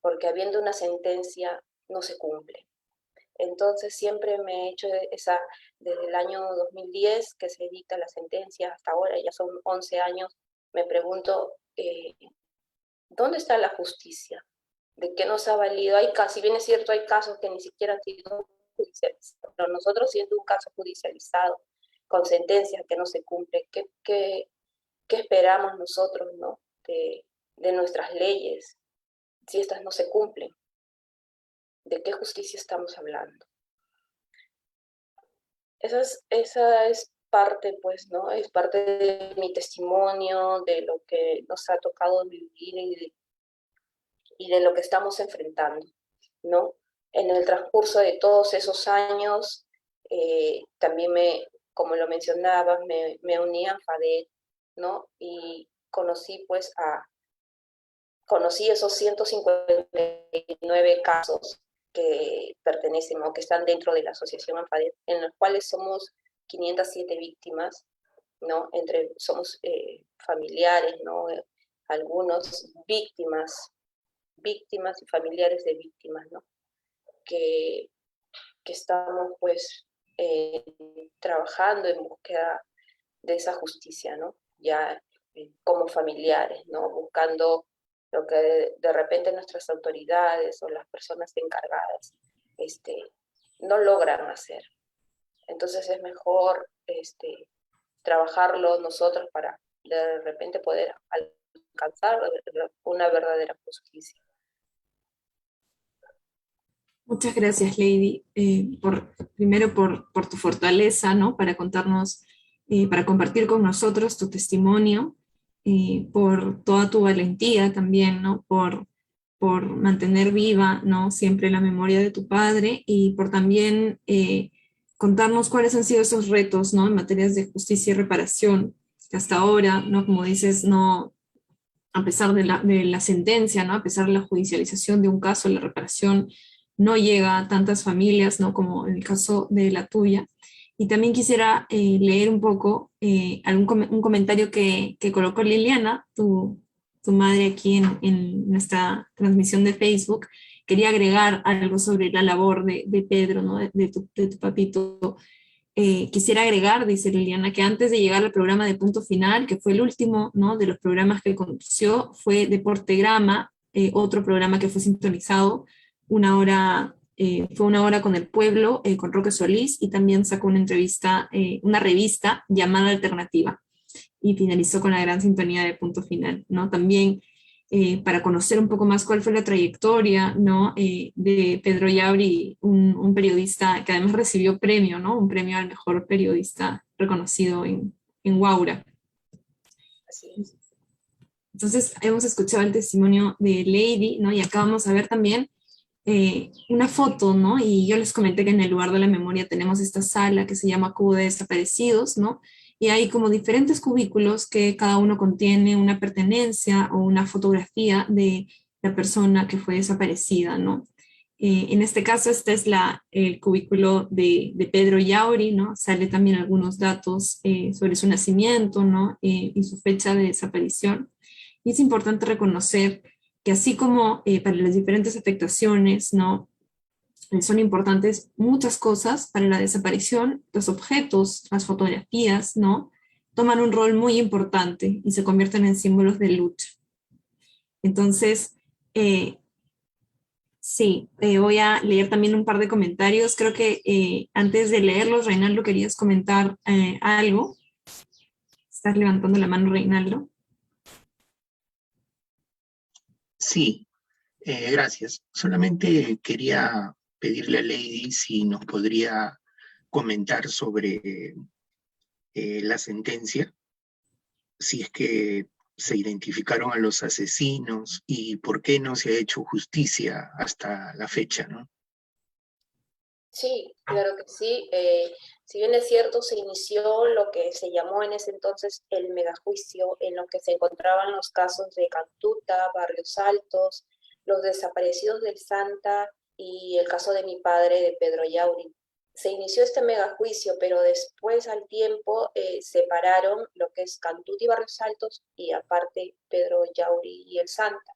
porque habiendo una sentencia no se cumple. Entonces siempre me he hecho desde el año 2010 que se dicta la sentencia hasta ahora, ya son 11 años, me pregunto, ¿dónde está la justicia? ¿De qué nos ha valido? Si bien es cierto, hay casos que ni siquiera han sido judicializados, pero nosotros siendo un caso judicializado, con sentencia que no se cumple, ¿qué esperamos nosotros, ¿no? de nuestras leyes, si estas no se cumplen? ¿De qué justicia estamos hablando? Esa es parte, pues, ¿no? Es parte de mi testimonio, de lo que nos ha tocado vivir y de lo que estamos enfrentando, ¿no? En el transcurso de todos esos años, también como lo mencionaba, me uní a FADET, ¿no? Y conocí esos 159 casos que pertenecen o que están dentro de la asociación ANFADET, en los cuales somos 507 víctimas, ¿no? Somos familiares, ¿no? Algunos víctimas y familiares de víctimas, ¿no? Que estamos, pues, trabajando en búsqueda de esa justicia, ¿no? Ya como familiares, ¿no? Buscando lo que de repente nuestras autoridades o las personas encargadas no logran hacer. Entonces es mejor trabajarlo nosotros para de repente poder alcanzar una verdadera justicia. Muchas gracias, Lady, primero por tu fortaleza, ¿no? Para contarnos, para compartir con nosotros tu testimonio, por toda tu valentía también, ¿no? Por mantener viva, ¿no? Siempre la memoria de tu padre, y por también contarnos cuáles han sido esos retos, ¿no? En materias de justicia y reparación, que hasta ahora, ¿no? Como dices, no, a pesar de la sentencia, ¿no? A pesar de la judicialización de un caso, la reparación no llega a tantas familias, ¿no? Como en el caso de la tuya. Y también quisiera leer un poco un comentario que colocó Liliana, tu madre, aquí en nuestra transmisión de Facebook. Quería agregar algo sobre la labor de Pedro, ¿no? de tu papito. Quisiera agregar, dice Liliana, que antes de llegar al programa de Punto Final, que fue el último, ¿no? de los programas que condució, fue Deportegrama, otro programa que fue sintonizado 1 hora Fue Una Hora con el Pueblo, con Roque Solís, y también sacó una entrevista, una revista llamada Alternativa, y finalizó con La Gran Sintonía de Punto Final, ¿no? También para conocer un poco más cuál fue la trayectoria, ¿no? De Pedro Yauri, un periodista que además recibió premio, ¿no? Un premio al mejor periodista reconocido en Huaura. Así es. Entonces, hemos escuchado el testimonio de Lady, ¿no? Y acá vamos a ver también una foto, ¿no? Y yo les comenté que en el lugar de la memoria tenemos esta sala que se llama Cubo de Desaparecidos, ¿no? Y hay como diferentes cubículos que cada uno contiene una pertenencia o una fotografía de la persona que fue desaparecida, ¿no? En este caso, este es el cubículo de Pedro Yauri, ¿no? Sale también algunos datos sobre su nacimiento, ¿no? Y su fecha de desaparición. Y es importante reconocer que así como para las diferentes afectaciones, ¿no? Son importantes muchas cosas para la desaparición, los objetos, las fotografías, ¿no? Toman un rol muy importante y se convierten en símbolos de lucha. Entonces, sí, voy a leer también un par de comentarios. Creo que antes de leerlos, Reinaldo, querías comentar algo. Estás levantando la mano, Reinaldo. Sí, gracias. Solamente quería pedirle a Lady si nos podría comentar sobre la sentencia, si es que se identificaron a los asesinos y por qué no se ha hecho justicia hasta la fecha, ¿no? Sí, claro que sí. Si bien es cierto, se inició lo que se llamó en ese entonces el megajuicio, en lo que se encontraban los casos de Cantuta, Barrios Altos, los desaparecidos del Santa y el caso de mi padre, de Pedro Yauri. Se inició este megajuicio, pero después al tiempo separaron lo que es Cantuta y Barrios Altos y aparte Pedro Yauri y el Santa.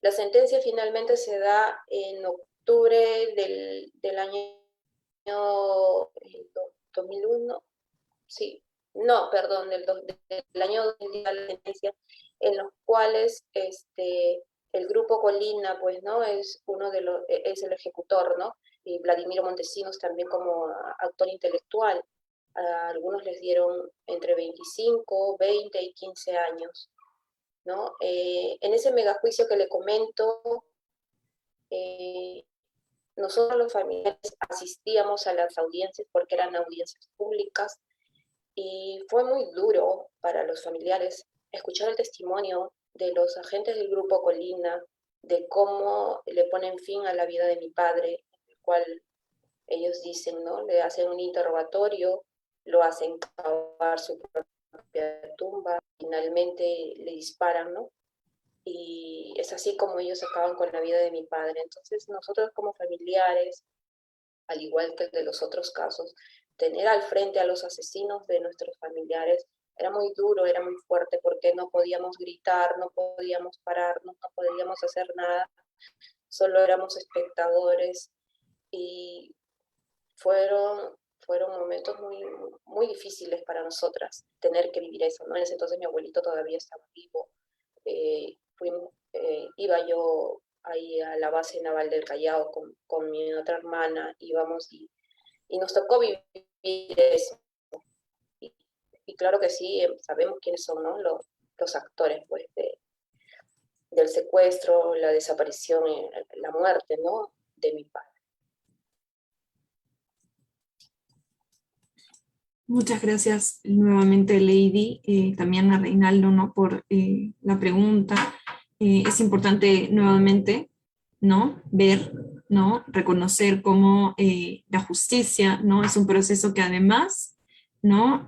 La sentencia finalmente se da en octubre del año 2001, sí, no, perdón, del año 2010, la sentencia, en los cuales el grupo Colina, pues, ¿no? Es uno de los, es el ejecutor, ¿no? Y Vladimiro Montesinos también como actor intelectual. A algunos les dieron entre 25, 20 y 15 años, ¿no? En ese megajuicio que le comento, nosotros los familiares asistíamos a las audiencias porque eran audiencias públicas y fue muy duro para los familiares escuchar el testimonio de los agentes del Grupo Colina, de cómo le ponen fin a la vida de mi padre, el cual ellos dicen, ¿no? Le hacen un interrogatorio, lo hacen cavar su propia tumba, finalmente le disparan, ¿no? Y es así como ellos acaban con la vida de mi padre. Entonces nosotros como familiares, al igual que el de los otros casos, tener al frente a los asesinos de nuestros familiares era muy duro, era muy fuerte, porque no podíamos gritar, no podíamos pararnos, no podíamos hacer nada, solo éramos espectadores y fueron momentos muy, muy difíciles para nosotras, tener que vivir eso, ¿no? En ese entonces mi abuelito todavía estaba vivo, iba yo ahí a la base naval del Callao con mi otra hermana, íbamos y nos tocó vivir eso. Y claro que sí, sabemos quiénes son, ¿no? Los actores, pues, del secuestro, la desaparición, la muerte, ¿no? De mi padre. Muchas gracias nuevamente, Lady, también a Reinaldo, ¿no? Por la pregunta. Es importante nuevamente, ¿no? Ver, ¿no? Reconocer cómo la justicia, ¿no? Es un proceso que además, ¿no?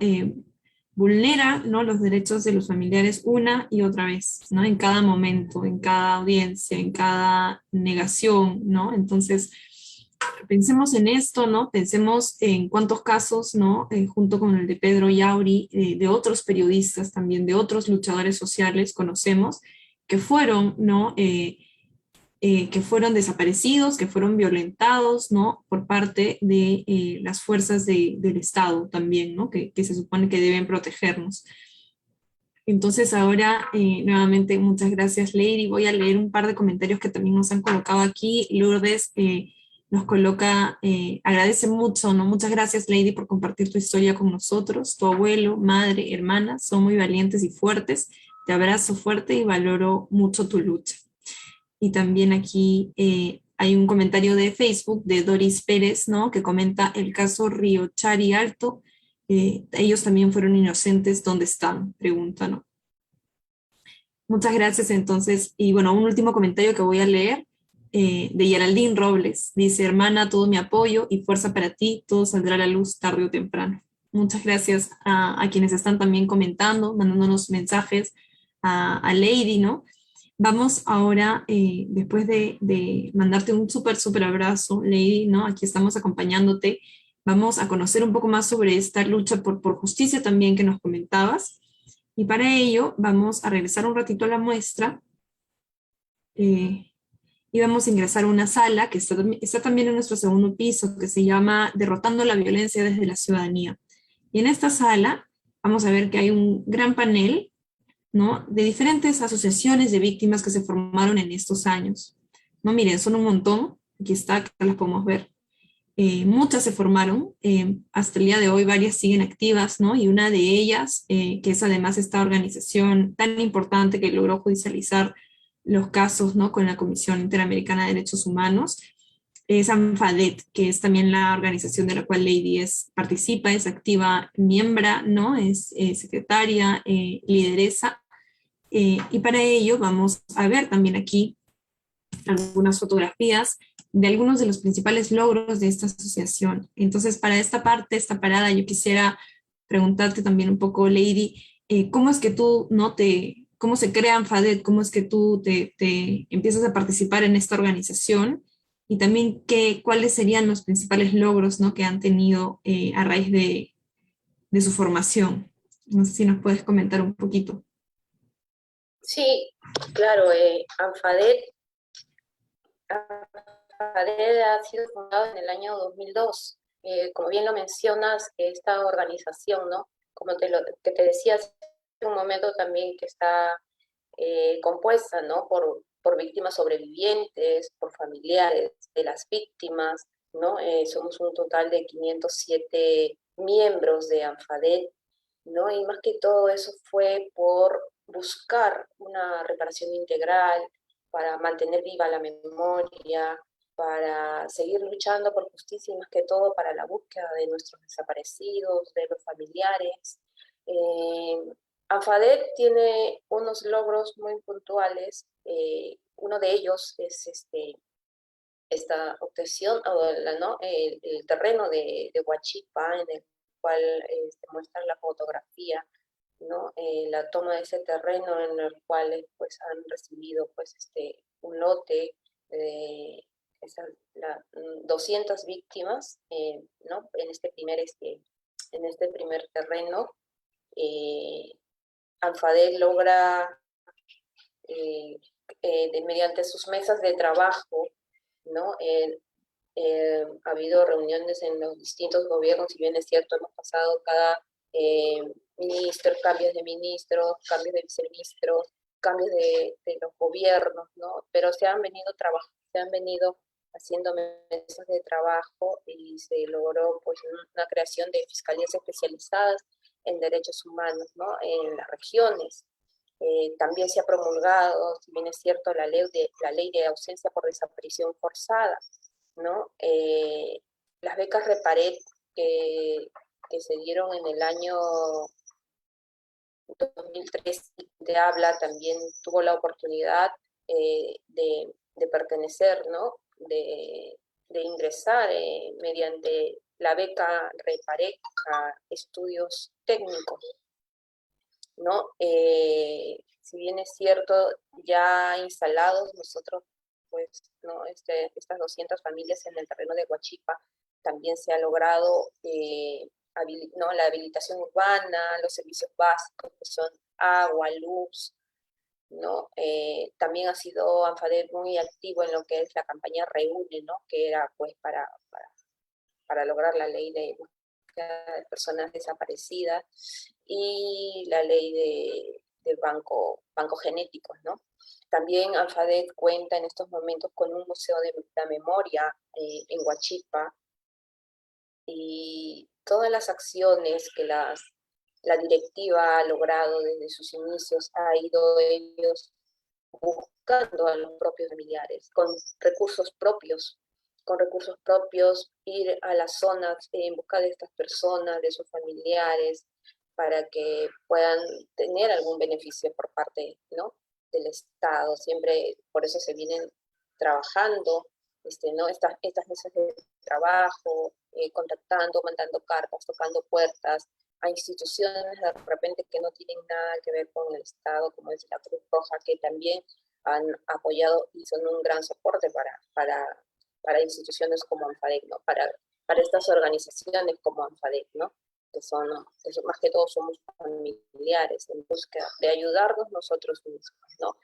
Vulnera, ¿no? Los derechos de los familiares una y otra vez, ¿no? En cada momento, en cada audiencia, en cada negación, ¿no? Entonces, pensemos en esto, ¿no? Pensemos en cuántos casos, ¿no? Junto con el de Pedro Yauri, de otros periodistas también, de otros luchadores sociales conocemos, que fueron, ¿no? Que fueron desaparecidos, que fueron violentados, ¿no? Por parte de las fuerzas del Estado también, ¿no? Que se supone que deben protegernos. Entonces ahora, nuevamente, muchas gracias, Lady. Voy a leer un par de comentarios que también nos han colocado aquí. Lourdes nos coloca, agradece mucho, ¿no? Muchas gracias, Lady, por compartir tu historia con nosotros. Tu abuelo, madre, hermana, son muy valientes y fuertes. Te abrazo fuerte y valoro mucho tu lucha. Y también aquí hay un comentario de Facebook de Doris Pérez, ¿no? Que comenta el caso Río Chari Alto. Ellos también fueron inocentes, ¿dónde están? Pregunta, ¿no? Muchas gracias entonces. Y bueno, un último comentario que voy a leer de Geraldine Robles. Dice, hermana, todo mi apoyo y fuerza para ti, todo saldrá a la luz tarde o temprano. Muchas gracias a quienes están también comentando, mandándonos mensajes, a Lady, ¿no? Vamos ahora, después de mandarte un súper abrazo, Lady, ¿no? Aquí estamos acompañándote. Vamos a conocer un poco más sobre esta lucha por justicia también que nos comentabas. Y para ello vamos a regresar un ratito a la muestra y vamos a ingresar a una sala que está también en nuestro segundo piso, que se llama Derrotando la Violencia desde la Ciudadanía. Y en esta sala vamos a ver que hay un gran panel, ¿no? De diferentes asociaciones de víctimas que se formaron en estos años. No, miren, son un montón. Aquí está, que las podemos ver. Muchas se formaron, hasta el día de hoy varias siguen activas, ¿no? Y una de ellas, que es además esta organización tan importante que logró judicializar los casos, ¿no? Con la Comisión Interamericana de Derechos Humanos, es ANFADET, que es también la organización de la cual Lady participa, es activa miembro, ¿no? Es secretaria, lideresa, y para ello vamos a ver también aquí algunas fotografías de algunos de los principales logros de esta asociación. Entonces, para esta parte, esta parada, yo quisiera preguntarte también un poco, Lady, ¿cómo es que tú cómo se crea ANFADET, cómo es que tú te empiezas a participar en esta organización? Y también, ¿cuáles serían los principales logros, ¿no? Que han tenido a raíz de su formación? No sé si nos puedes comentar un poquito. Sí, claro, ANFADET ha sido fundado en el año 2002. Como bien lo mencionas, esta organización, ¿no? Como que te decía hace un momento también, que está compuesta, ¿no? Por víctimas sobrevivientes, por familiares de las víctimas, ¿no? Somos un total de 507 miembros de ANFADET, ¿no? Y más que todo eso fue por buscar una reparación integral, para mantener viva la memoria, para seguir luchando por justicia y más que todo para la búsqueda de nuestros desaparecidos, de los familiares. ANFADET tiene unos logros muy puntuales. Uno de ellos es esta obtención, ¿no? El terreno de Huachipa, en el cual muestra la fotografía, ¿no? La toma de ese terreno, en el cual pues, han recibido pues, un lote de 200 víctimas, ¿no? En este primer terreno. ANFADET logra, mediante sus mesas de trabajo, ¿no? Ha habido reuniones en los distintos gobiernos, si bien es cierto, hemos pasado cada cambios de ministros, cambios de viceministros, cambios de los gobiernos, ¿no? Pero se han venido haciendo mesas de trabajo y se logró pues una creación de fiscalías especializadas en derechos humanos, ¿no? En las regiones. También se ha promulgado, si bien es cierto, la ley de ausencia por desaparición forzada, ¿no? Las becas Reparet que se dieron en el año 2003, de habla, también tuvo la oportunidad de pertenecer, ¿no? De ingresar mediante la beca Reparet a estudios técnicos, ¿no? Si bien es cierto, ya instalados nosotros, pues, ¿no? Estas 200 familias en el terreno de Huachipa, también se ha logrado ¿no? La habilitación urbana, los servicios básicos que son agua, luz, ¿no? También ha sido ANFADET muy activo en lo que es la campaña Reúne, ¿no? Que era pues para lograr la ley de personas desaparecidas y la ley banco genéticos, ¿no? También Alfadet cuenta en estos momentos con un museo de la memoria en Huachipa, y todas las acciones que la directiva ha logrado desde sus inicios, ha ido ellos buscando a los propios familiares, con recursos propios, ir a las zonas en busca de estas personas, de sus familiares, para que puedan tener algún beneficio por parte, ¿no?, del Estado. Siempre por eso se vienen trabajando, ¿no?, estas mesas de trabajo, contactando, mandando cartas, tocando puertas a instituciones de repente que no tienen nada que ver con el Estado, como es la Cruz Roja, que también han apoyado y son un gran soporte para instituciones como ANFADEC, ¿no? Para estas organizaciones como ANFADEC, ¿no? Que son, más que todo somos familiares en búsqueda de ayudarnos nosotros mismos, ¿no?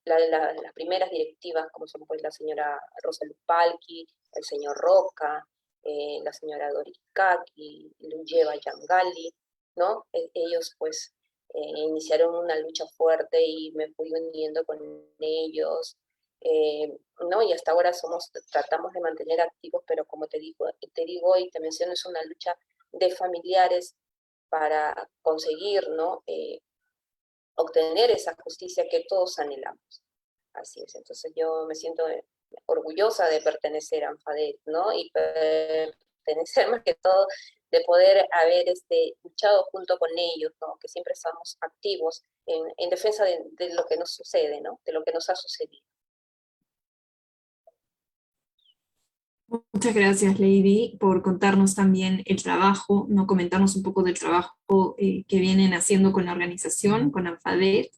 Las primeras directivas, como son pues la señora Rosa Lupalki, el señor Roca, la señora Doris Kaki, Luyeva Yangali, ¿no? Ellos pues iniciaron una lucha fuerte y me fui uniendo con ellos, ¿no? Y hasta ahora tratamos de mantener activos, pero como te digo y te menciono, es una lucha de familiares para conseguir, ¿no?, obtener esa justicia que todos anhelamos. Así es, entonces yo me siento orgullosa de pertenecer a ANFADEC, ¿no? Y pertenecer más que todo de poder haber luchado junto con ellos, ¿no? Que siempre estamos activos en defensa de lo que nos sucede, ¿no? De lo que nos ha sucedido. Muchas gracias, Lady, por contarnos también el trabajo, ¿no? Comentarnos un poco del trabajo que vienen haciendo con la organización, con ANFADEC,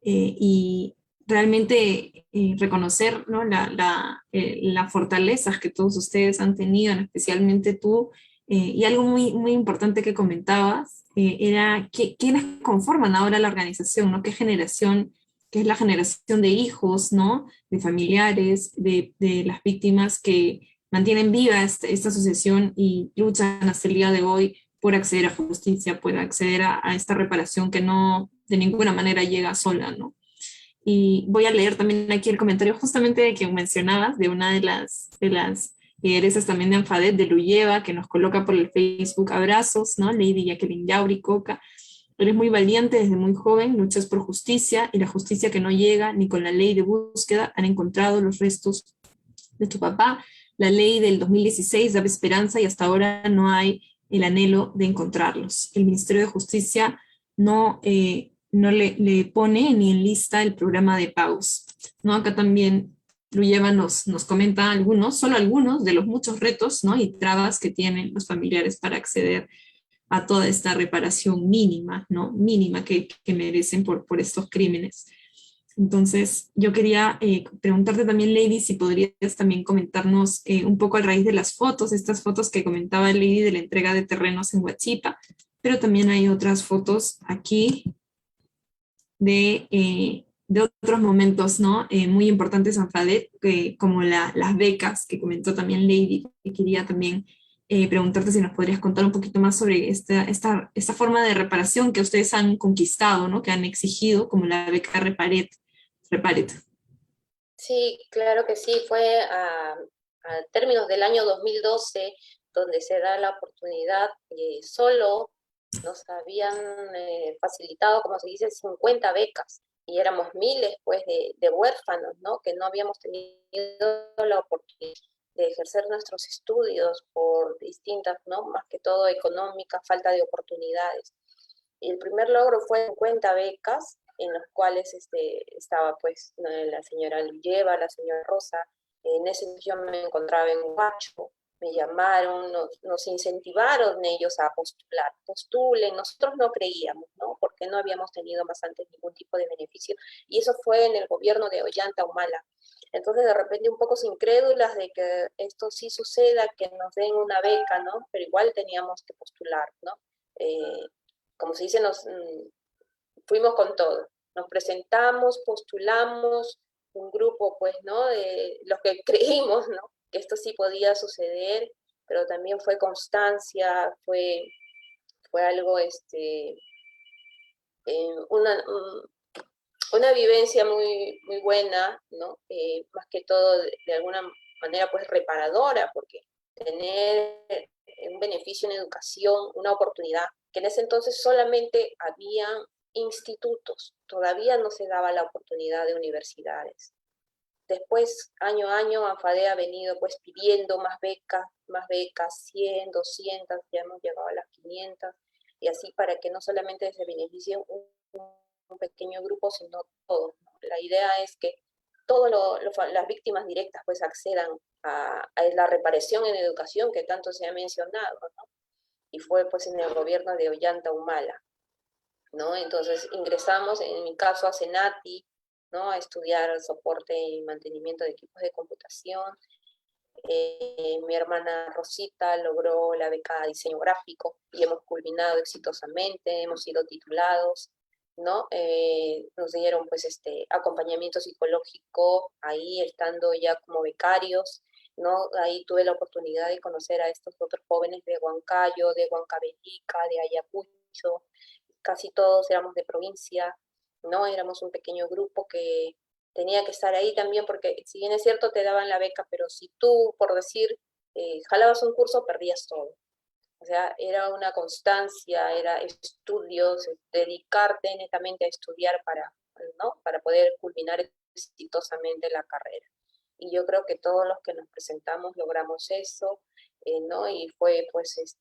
y realmente reconocer, ¿no?, las fortalezas que todos ustedes han tenido, especialmente tú, y algo muy, muy importante que comentabas, era quiénes conforman ahora la organización, ¿no? Qué es la generación de hijos, ¿no?, de familiares, de las víctimas que mantienen viva esta asociación y luchan hasta el día de hoy por acceder a justicia, por acceder a esta reparación que no de ninguna manera llega sola, ¿no? Y voy a leer también aquí el comentario justamente que mencionabas de una de las lideresas también de ANFADEC, de Luyeva, que nos coloca por el Facebook abrazos, ¿no? Lady Jacqueline Yauri Coca. Eres muy valiente desde muy joven, luchas por justicia y la justicia que no llega ni con la ley de búsqueda han encontrado los restos de tu papá. La ley del 2016 daba esperanza y hasta ahora no hay el anhelo de encontrarlos. El Ministerio de Justicia no le pone ni en lista el programa de pagos, ¿no? Acá también Luyeva nos comenta solo algunos de los muchos retos, ¿no?, y trabas que tienen los familiares para acceder a toda esta reparación mínima, ¿no?, mínima que merecen por estos crímenes. Entonces, yo quería preguntarte también, Lady, si podrías también comentarnos un poco a raíz de las fotos, estas fotos que comentaba Lady de la entrega de terrenos en Huachipa, pero también hay otras fotos aquí de otros momentos, ¿no?, muy importantes en ANFADEC, como las becas que comentó también Lady, y quería también preguntarte si nos podrías contar un poquito más sobre esta forma de reparación que ustedes han conquistado, ¿no?, que han exigido, como la beca Reparet. Sí, claro que sí, fue a términos del año 2012 donde se da la oportunidad. Solo nos habían facilitado, como se dice, 50 becas, y éramos miles pues de huérfanos, ¿no?, que no habíamos tenido la oportunidad de ejercer nuestros estudios por distintas, ¿no?, más que todo económica, falta de oportunidades. Y el primer logro fue 50 becas, en los cuales estaba pues la señora Luyeva, la señora Rosa. En ese yo me encontraba en Huacho, me llamaron, nos incentivaron ellos a postular, postulen, nosotros no creíamos, ¿no?, porque no habíamos tenido más antes ningún tipo de beneficio, y eso fue en el gobierno de Ollanta Humala. Entonces de repente un poco incrédulas de que esto sí suceda, que nos den una beca, ¿no?, pero igual teníamos que postular, ¿no? Como se dice, fuimos con todo, nos presentamos, postulamos, un grupo, pues, ¿no?, de los que creímos, ¿no?, que esto sí podía suceder, pero también fue constancia, fue algo una vivencia muy, muy buena, ¿no? Más que todo de alguna manera pues reparadora, porque tener un beneficio en educación, una oportunidad, que en ese entonces solamente había institutos, todavía no se daba la oportunidad de universidades. Después, año a año, ANFADE ha venido pues pidiendo más becas, 100, 200, ya hemos llegado a las 500, y así para que no solamente se beneficie un pequeño grupo, sino todos, ¿no? La idea es que todas las víctimas directas pues accedan a la reparación en educación que tanto se ha mencionado, ¿no? Y fue pues en el gobierno de Ollanta Humala, ¿no? Entonces ingresamos, en mi caso, a Senati, ¿no? A estudiar soporte y mantenimiento de equipos de computación. Mi hermana Rosita logró la beca de diseño gráfico y hemos culminado exitosamente, hemos sido titulados, ¿no? Nos dieron pues acompañamiento psicológico ahí estando ya como becarios, ¿no? Ahí tuve la oportunidad de conocer a estos otros jóvenes de Huancayo, de Huancavelica, de Ayacucho, casi todos éramos de provincia, ¿no? Éramos un pequeño grupo que tenía que estar ahí también, porque si bien es cierto te daban la beca, pero si tú, por decir, jalabas un curso, perdías todo. O sea, era una constancia, era estudios, dedicarte netamente a estudiar ¿no? Para poder culminar exitosamente la carrera. Y yo creo que todos los que nos presentamos logramos eso, ¿no? Y fue pues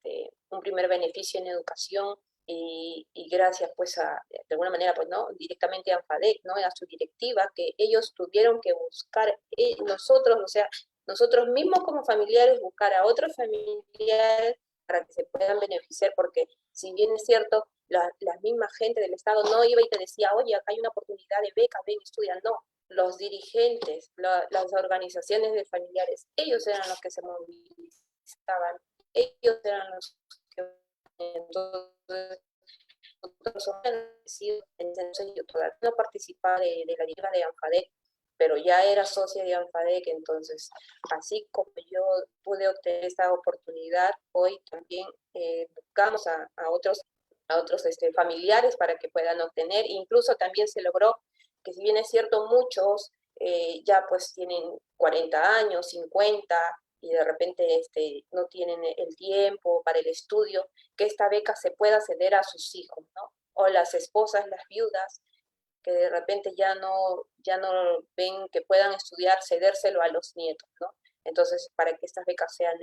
un primer beneficio en educación, y gracias pues de alguna manera pues no directamente a ANFADEC, no a su directiva, que ellos tuvieron que buscar nosotros, o sea, nosotros mismos como familiares buscar a otros familiares para que se puedan beneficiar, porque si bien es cierto, la misma gente del Estado no iba y te decía, oye, acá hay una oportunidad de beca, ven, estudia, no. Los dirigentes, las organizaciones de familiares, ellos eran los que se movilizaban, ellos eran los que... Entonces, nosotros yo todavía no participaba de la directiva de ANFADEC, pero ya era socia de ANFADEC, entonces, así como yo pude obtener esta oportunidad, hoy también buscamos a otros familiares para que puedan obtener. Incluso también se logró que, si bien es cierto, muchos ya pues tienen 40 años, 50, y de repente no tienen el tiempo para el estudio, que esta beca se pueda ceder a sus hijos, ¿no? O las esposas, las viudas, que de repente ya no ven que puedan estudiar, cedérselo a los nietos, ¿no? Entonces, para que estas becas sean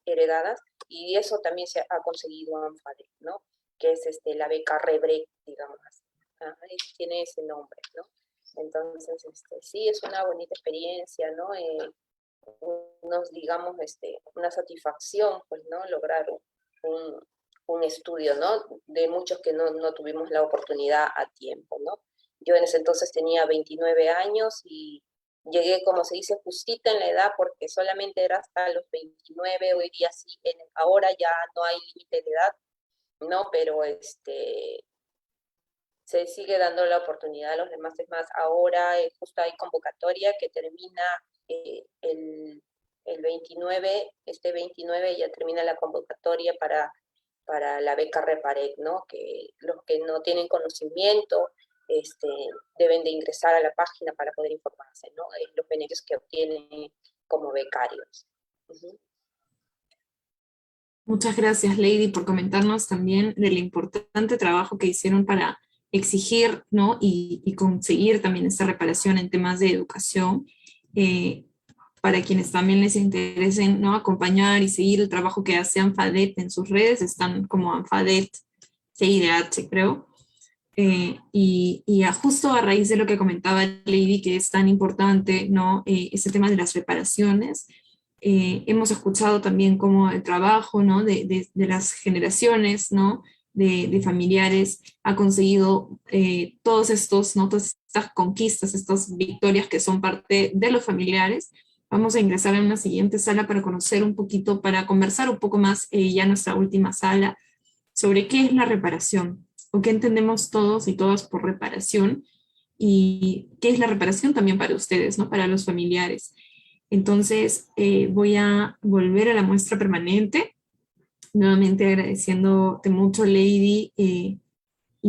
heredadas, y eso también se ha conseguido ANFADEC, ¿no? Que es la beca REBREC, digamos así. Tiene ese nombre, ¿no? Entonces, sí, es una bonita experiencia, ¿no? Digamos, una satisfacción, pues, ¿no? Lograr un estudio, ¿no? De muchos que no tuvimos la oportunidad a tiempo, ¿no? Yo en ese entonces tenía 29 años y llegué, como se dice, justita en la edad, porque solamente era hasta los 29, hoy día sí, ahora ya no hay límite de edad, ¿no? Pero se sigue dando la oportunidad a los demás. Es más, ahora justo hay convocatoria que termina el 29, 29 ya termina la convocatoria para la beca Reparec, ¿no? Que los que no tienen conocimiento deben de ingresar a la página para poder informarse, ¿no? Los beneficios que obtienen como becarios. Uh-huh. Muchas gracias, Lady, por comentarnos también del importante trabajo que hicieron para exigir, ¿no? y conseguir también esta reparación en temas de educación, para quienes también les interesen, ¿no? Acompañar y seguir el trabajo que hace ANFADET en sus redes, están como ANFADET CIDH, creo. Justo a raíz de lo que comentaba Lady, que es tan importante, ¿no? Ese tema de las reparaciones, hemos escuchado también como el trabajo, ¿no? de las generaciones, ¿no? de familiares ha conseguido todos estos, ¿no? Todas estas conquistas, estas victorias que son parte de los familiares. Vamos a ingresar en una siguiente sala para conocer un poquito, para conversar un poco más, ya nuestra última sala, sobre qué es la reparación, o qué entendemos todos y todas por reparación, y qué es la reparación también para ustedes, ¿no? Para los familiares. Entonces, voy a volver a la muestra permanente, nuevamente agradeciéndote mucho, Lady, y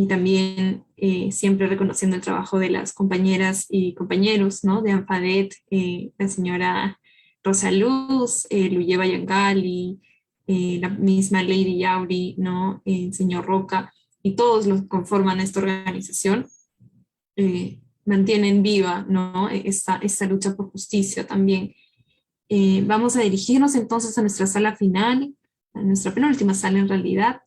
y también siempre reconociendo el trabajo de las compañeras y compañeros, ¿no? De ANFADET, la señora Rosa Luz, Luyeva Yangali, la misma Lady Yauri, ¿no? El señor Roca, y todos los que conforman esta organización, mantienen viva, ¿no? Esta lucha por justicia también. Vamos a dirigirnos entonces a nuestra sala final, a nuestra penúltima sala en realidad.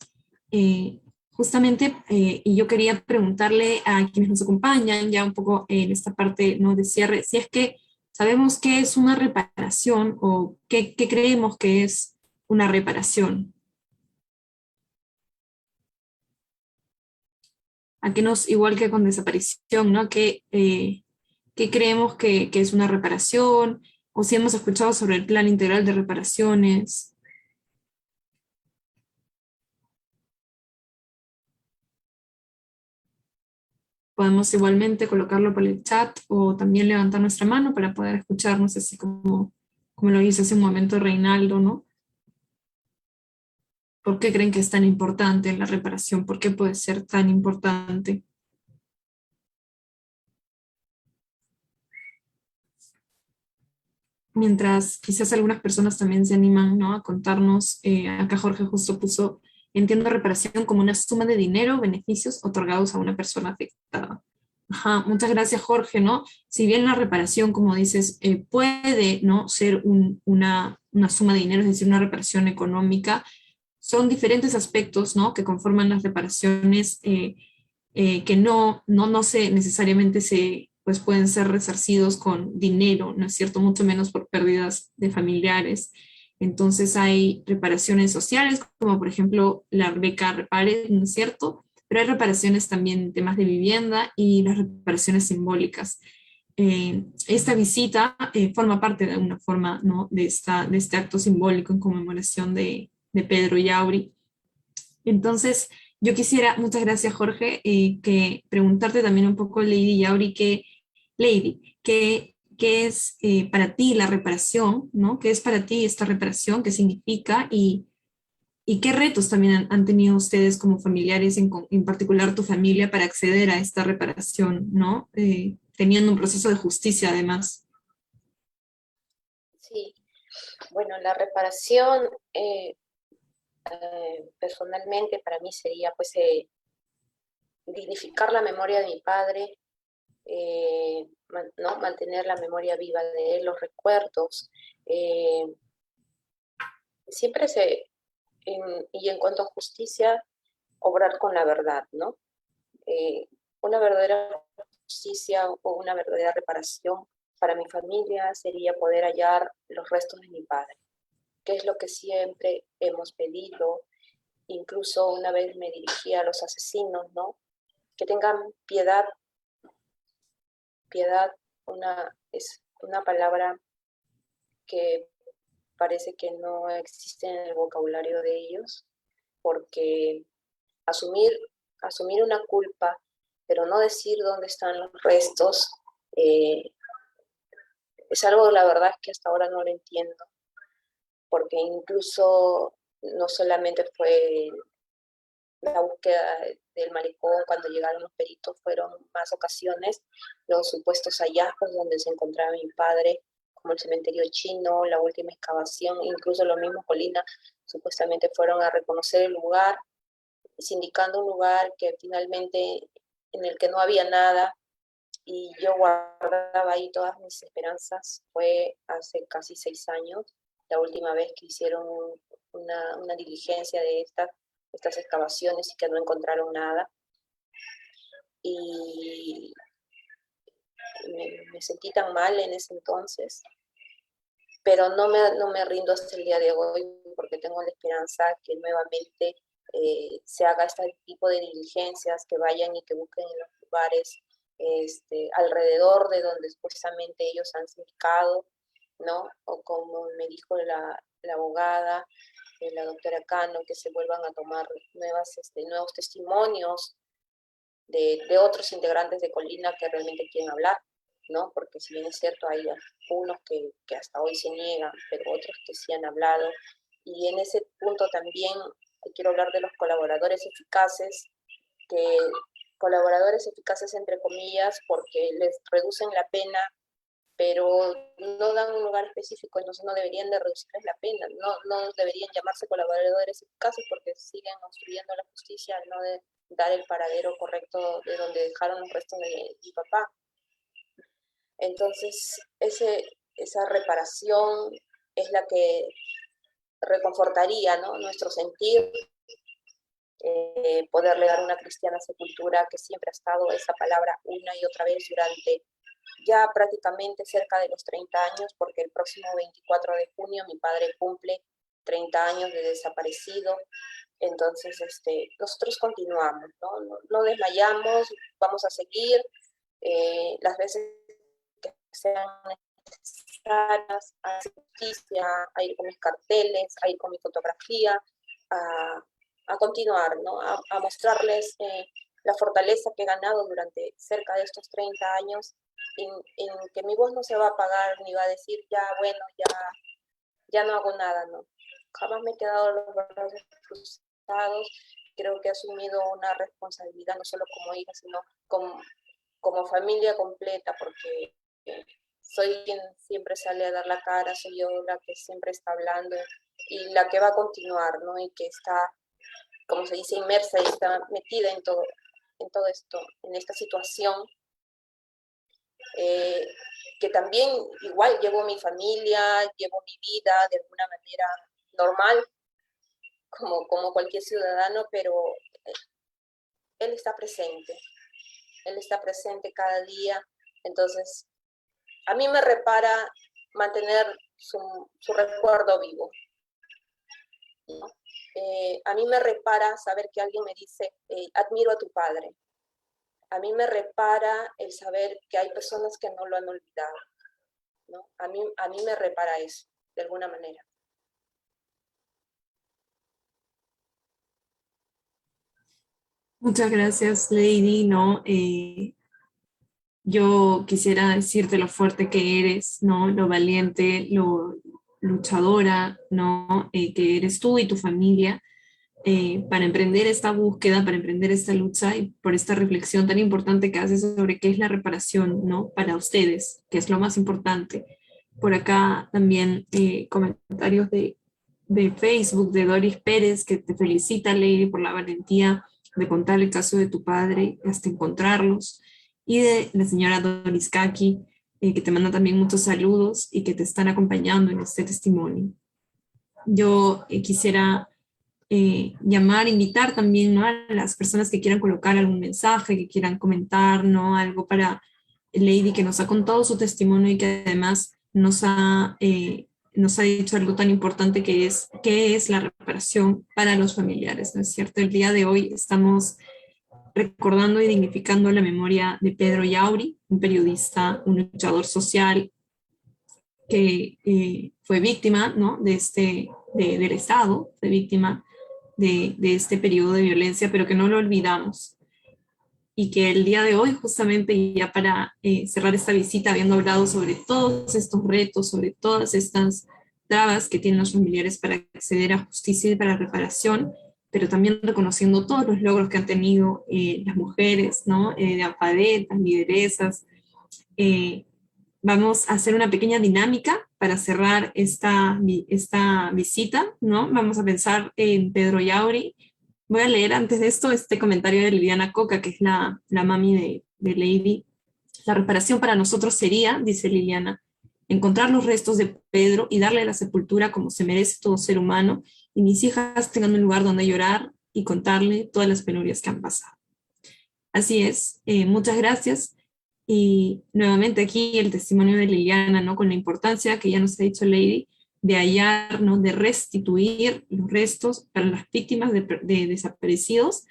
Justamente, y yo quería preguntarle a quienes nos acompañan ya un poco en esta parte, ¿no?, de cierre, si es que sabemos qué es una reparación o qué creemos que es una reparación. A qué nos, igual que con desaparición, ¿no? ¿Qué creemos que es una reparación? O si hemos escuchado sobre el Plan Integral de Reparaciones. Podemos igualmente colocarlo por el chat o también levantar nuestra mano para poder escucharnos, así como lo hizo hace un momento Reinaldo, ¿no? ¿Por qué creen que es tan importante la reparación? ¿Por qué puede ser tan importante? Mientras quizás algunas personas también se animan, ¿no?, a contarnos, acá Jorge justo puso, entiendo reparación como una suma de dinero o beneficios otorgados a una persona afectada. Ajá, muchas gracias, Jorge, ¿no? Si bien la reparación, como dices, puede, ¿no?, ser una suma de dinero, es decir, una reparación económica, son diferentes aspectos, ¿no?, que conforman las reparaciones, que no se necesariamente pues pueden ser resarcidos con dinero, ¿no es cierto? Mucho menos por pérdidas de familiares. Entonces hay reparaciones sociales, como por ejemplo la beca Repare, ¿no es cierto? Pero hay reparaciones también en temas de vivienda y las reparaciones simbólicas. Esta visita forma parte de alguna forma, ¿no?, de este acto simbólico en conmemoración de Pedro Yauri. Entonces, yo quisiera, muchas gracias Jorge, que preguntarte también un poco, Lady Yauri, ¿qué es para ti la reparación, ¿no? ¿Qué es para ti esta reparación? ¿Qué significa? Y qué retos también han tenido ustedes como familiares, en particular tu familia, para acceder a esta reparación, ¿no? Teniendo un proceso de justicia además. Sí, bueno, la reparación personalmente para mí sería pues dignificar la memoria de mi padre, ¿no? Mantener la memoria viva de él, los recuerdos. Eh, siempre y en cuanto a justicia, obrar con la verdad, ¿no? Una verdadera justicia o una verdadera reparación para mi familia sería poder hallar los restos de mi padre, que es lo que siempre hemos pedido. Incluso una vez me dirigí a los asesinos, ¿no? Que tengan piedad. Piedad es una palabra que parece que no existe en el vocabulario de ellos, porque asumir, asumir una culpa, pero no decir dónde están los restos, eh, es algo, la verdad, es que hasta ahora no lo entiendo, porque incluso no solamente fue la búsqueda del malecón cuando llegaron los peritos, fueron más ocasiones los supuestos hallazgos donde se encontraba mi padre, como el cementerio chino, la última excavación, incluso los mismos Colina supuestamente fueron a reconocer el lugar, indicando un lugar que finalmente en el que no había nada, y yo guardaba ahí todas mis esperanzas. Fue hace casi 6 años, la última vez que hicieron una diligencia de estas excavaciones y que no encontraron nada. Y me sentí tan mal en ese entonces, pero no me rindo hasta el día de hoy, porque tengo la esperanza que nuevamente se haga este tipo de diligencias, que vayan y que busquen en los lugares alrededor de donde supuestamente ellos han sindicado, ¿no? O como me dijo la abogada, la doctora Cano, que se vuelvan a tomar nuevos testimonios de otros integrantes de Colina que realmente quieren hablar, ¿no? Porque si bien es cierto, hay unos que hasta hoy se niegan, pero otros que sí han hablado. Y en ese punto también quiero hablar de los colaboradores eficaces colaboradores eficaces entre comillas, porque les reducen la pena, pero no dan un lugar específico, entonces no deberían de reducirles la pena, no deberían llamarse colaboradores eficaces porque siguen obstruyendo la justicia al no dar el paradero correcto de donde dejaron los restos de mi papá. Entonces, esa reparación es la que reconfortaría, ¿no?, nuestro sentir, poderle dar una cristiana sepultura, que siempre ha estado esa palabra una y otra vez durante ya prácticamente cerca de los 30 años, porque el próximo 24 de junio mi padre cumple 30 años de desaparecido. Entonces, nosotros continuamos, no desmayamos, vamos a seguir las veces que sean necesarias, a hacer justicia, a ir con mis carteles, a ir con mi fotografía, a continuar, ¿no?, a mostrarles la fortaleza que he ganado durante cerca de estos 30 años, en que mi voz no se va a apagar ni va a decir, ya, bueno, ya no hago nada, ¿no? Jamás me he quedado los brazos cruzados. Creo que he asumido una responsabilidad, no solo como hija, sino como familia completa, porque soy quien siempre sale a dar la cara, soy yo la que siempre está hablando y la que va a continuar, ¿no? Y que está, como se dice, inmersa y está metida en todo esto, en esta situación, que también igual llevo mi familia, llevo mi vida de alguna manera normal, como cualquier ciudadano, pero él está presente cada día. Entonces, a mí me repara mantener su recuerdo vivo, ¿no? A mí me repara saber que alguien me dice, admiro a tu padre. A mí me repara el saber que hay personas que no lo han olvidado, ¿no? A mí me repara eso, de alguna manera. Muchas gracias, Lady, ¿no? Yo quisiera decirte lo fuerte que eres, ¿no? Lo valiente, lo luchadora, ¿no? Que eres tú y tu familia, para emprender esta búsqueda, para emprender esta lucha y por esta reflexión tan importante que haces sobre qué es la reparación, ¿no?, para ustedes, que es lo más importante. Por acá también comentarios de Facebook de Doris Pérez, que te felicita, Lady, por la valentía de contar el caso de tu padre hasta encontrarlos, y de la señora Doris Kaki, que te manda también muchos saludos y que te están acompañando en este testimonio. Yo quisiera llamar, invitar también, ¿no?, a las personas que quieran colocar algún mensaje, que quieran comentar, ¿no?, algo para Lady, que nos ha contado su testimonio y que además nos ha dicho algo tan importante que es qué es la reparación para los familiares, ¿no es cierto? El día de hoy estamos recordando y dignificando la memoria de Pedro Yauri, un periodista, un luchador social que fue víctima, ¿no?, del Estado, fue víctima de este periodo de violencia, pero que no lo olvidamos. Y que el día de hoy, justamente ya para cerrar esta visita, habiendo hablado sobre todos estos retos, sobre todas estas trabas que tienen los familiares para acceder a justicia y para reparación, pero también reconociendo todos los logros que han tenido las mujeres, ¿no?, de AFADET, las lideresas. Vamos a hacer una pequeña dinámica para cerrar esta visita, ¿no? Vamos a pensar en Pedro Yauri. Voy a leer antes de esto este comentario de Liliana Coca, que es la mami de Lady. La reparación para nosotros sería, dice Liliana, encontrar los restos de Pedro y darle la sepultura como se merece todo ser humano, y mis hijas tengan un lugar donde llorar y contarle todas las penurias que han pasado. Así es, muchas gracias. Y nuevamente aquí el testimonio de Liliana, ¿no?, con la importancia que ya nos ha dicho Lady, de hallar, ¿no?, de restituir los restos para las víctimas de desaparecidos,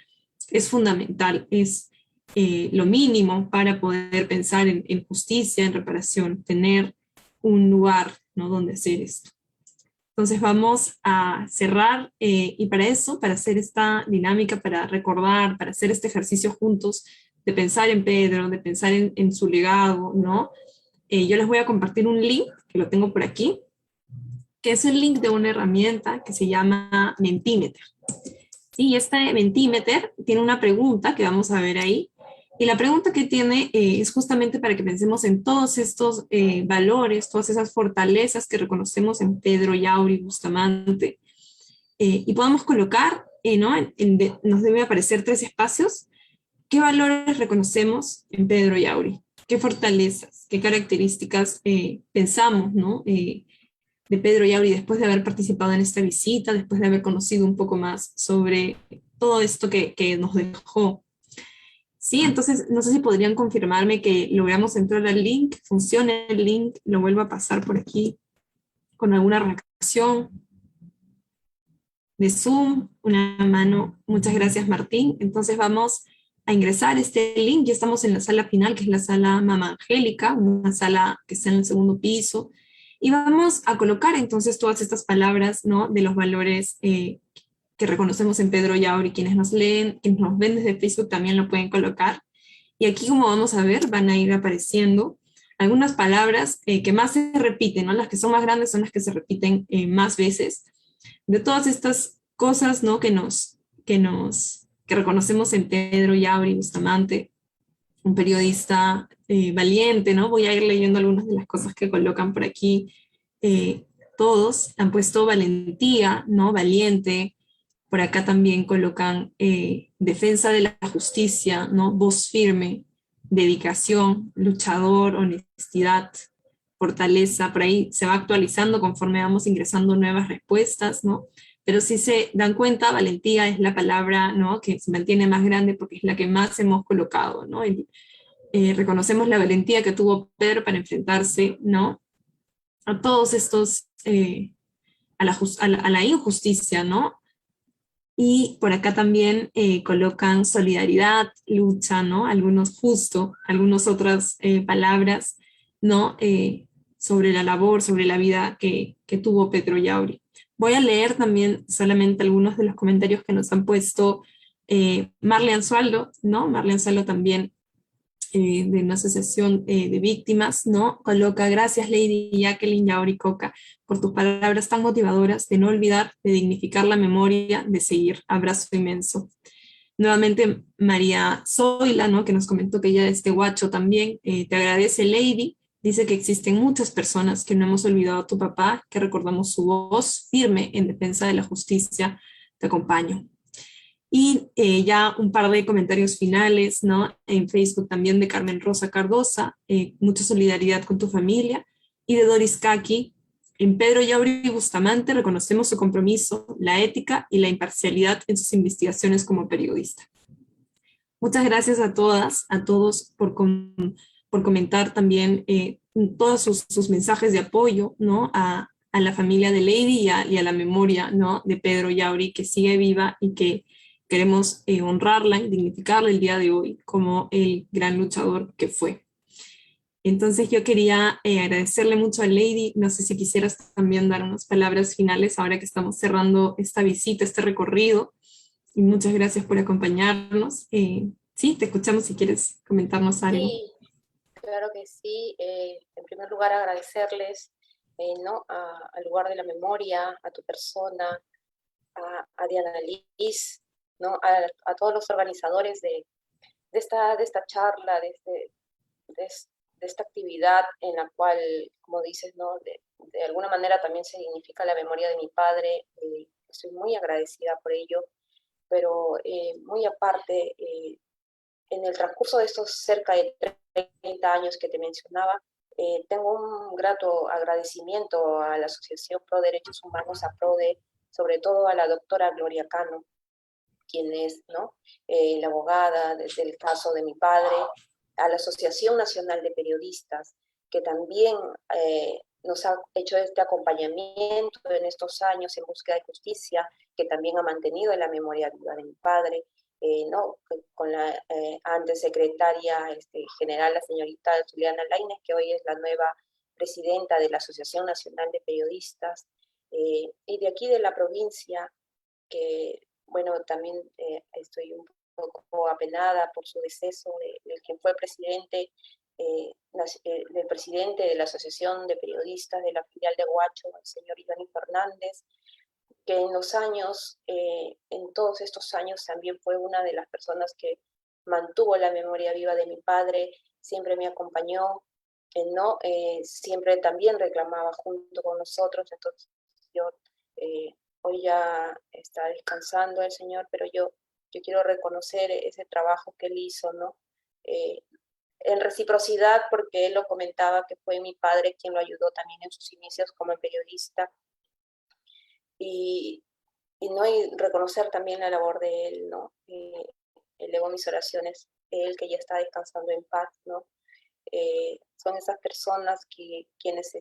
es fundamental, es lo mínimo para poder pensar en justicia, en reparación, tener un lugar, ¿no?, donde hacer esto. Entonces vamos a cerrar y para eso, para hacer esta dinámica, para recordar, para hacer este ejercicio juntos, de pensar en Pedro, de pensar en su legado, ¿no? Yo les voy a compartir un link, que lo tengo por aquí, que es el link de una herramienta que se llama Mentimeter. Sí, este Mentimeter tiene una pregunta que vamos a ver ahí. Y la pregunta que tiene es justamente para que pensemos en todos estos valores, todas esas fortalezas que reconocemos en Pedro Yauri Bustamante, y podamos colocar, ¿no? Nos debe aparecer tres espacios. ¿Qué valores reconocemos en Pedro Yauri? ¿Qué fortalezas, qué características pensamos, ¿no? De Pedro Yauri después de haber participado en esta visita, después de haber conocido un poco más sobre todo esto que nos dejó. Sí, entonces no sé si podrían confirmarme que logramos entrar al link, funciona el link, lo vuelvo a pasar por aquí con alguna reacción de Zoom, una mano. Muchas gracias, Martín. Entonces vamos a ingresar este link. Ya estamos en la sala final, que es la sala Mama Angélica, una sala que está en el segundo piso. Y vamos a colocar entonces todas estas palabras, ¿no? De los valores que reconocemos en Pedro Yauri. Quienes nos leen, quienes nos ven desde Facebook también lo pueden colocar. Y aquí, como vamos a ver, van a ir apareciendo algunas palabras que más se repiten, ¿no? Las que son más grandes son las que se repiten más veces de todas estas cosas, ¿no? Que reconocemos en Pedro Yauri Bustamante, un periodista valiente, ¿no? Voy a ir leyendo algunas de las cosas que colocan por aquí. Eh, Todos han puesto valentía, ¿no? Valiente. Por acá también colocan defensa de la justicia, ¿no? Voz firme, dedicación, luchador, honestidad, fortaleza. Por ahí se va actualizando conforme vamos ingresando nuevas respuestas, ¿no? Pero si se dan cuenta, valentía es la palabra, ¿no? Que se mantiene más grande porque es la que más hemos colocado, ¿no? Reconocemos la valentía que tuvo Pedro para enfrentarse, ¿no? A todos estos, a la injusticia, ¿no? Y por acá también colocan solidaridad, lucha, ¿no? Algunos justo, algunas otras palabras, ¿no? Sobre la labor, sobre la vida que tuvo Pedro Yauri. Voy a leer también solamente algunos de los comentarios que nos han puesto Marley Anzualdo, ¿no? Marley Anzualdo también de una asociación de víctimas, ¿no? Coloca, gracias Lady Jacqueline Yauri Coca por tus palabras tan motivadoras de no olvidar, de dignificar la memoria, de seguir. Abrazo inmenso. Nuevamente María Zoila, ¿no? Que nos comentó que ella es de Huacho también, te agradece Lady, dice que existen muchas personas que no hemos olvidado a tu papá, que recordamos su voz firme en defensa de la justicia, te acompaño. Y ya un par de comentarios finales, ¿no? En Facebook también de Carmen Rosa Cardosa, mucha solidaridad con tu familia. Y de Doris Kaki, en Pedro Yauri Bustamante reconocemos su compromiso, la ética y la imparcialidad en sus investigaciones como periodista. Muchas gracias a todas, a todos por comentar también todos sus mensajes de apoyo, ¿no? A la familia de Lady y a la memoria, ¿no? De Pedro Yauri, que sigue viva y que queremos honrarla y dignificarla el día de hoy como el gran luchador que fue. Entonces yo quería agradecerle mucho a Lady, no sé si quisieras también dar unas palabras finales ahora que estamos cerrando esta visita, este recorrido, y muchas gracias por acompañarnos. Sí, te escuchamos si quieres comentarnos algo. Sí, claro que sí. En primer lugar, agradecerles, ¿no? Al lugar de la memoria, a tu persona, a Diana Liz, ¿no? A todos los organizadores de esta charla, de, de esta actividad en la cual, como dices, ¿no? De alguna manera también se dignifica la memoria de mi padre. Estoy muy agradecida por ello, pero muy aparte, en el transcurso de estos cerca de 30 años que te mencionaba, tengo un grato agradecimiento a la Asociación Pro Derechos Humanos, a PRODE, sobre todo a la doctora Gloria Cano, quien es, ¿no? La abogada desde el caso de mi padre, a la Asociación Nacional de Periodistas, que también nos ha hecho este acompañamiento en estos años en búsqueda de justicia, que también ha mantenido la memoria viva de mi padre, ¿no? Con la antes secretaria general, la señorita Juliana Lainez, que hoy es la nueva presidenta de la Asociación Nacional de Periodistas, y de aquí de la provincia, que bueno, también estoy un poco apenada por su deceso de quien fue presidente, del presidente de la Asociación de Periodistas de la filial de Huacho, el señor Iván Fernández, que en los años, en todos estos años también fue una de las personas que mantuvo la memoria viva de mi padre, siempre me acompañó, ¿no? Siempre también reclamaba junto con nosotros. Entonces yo, hoy ya está descansando el Señor, pero yo quiero reconocer ese trabajo que él hizo, ¿no? En reciprocidad, porque él lo comentaba que fue mi padre quien lo ayudó también en sus inicios como periodista, y ¿no? Y reconocer también la labor de él, ¿no? Elevo mis oraciones, él que ya está descansando en paz, ¿no? Son esas personas quienes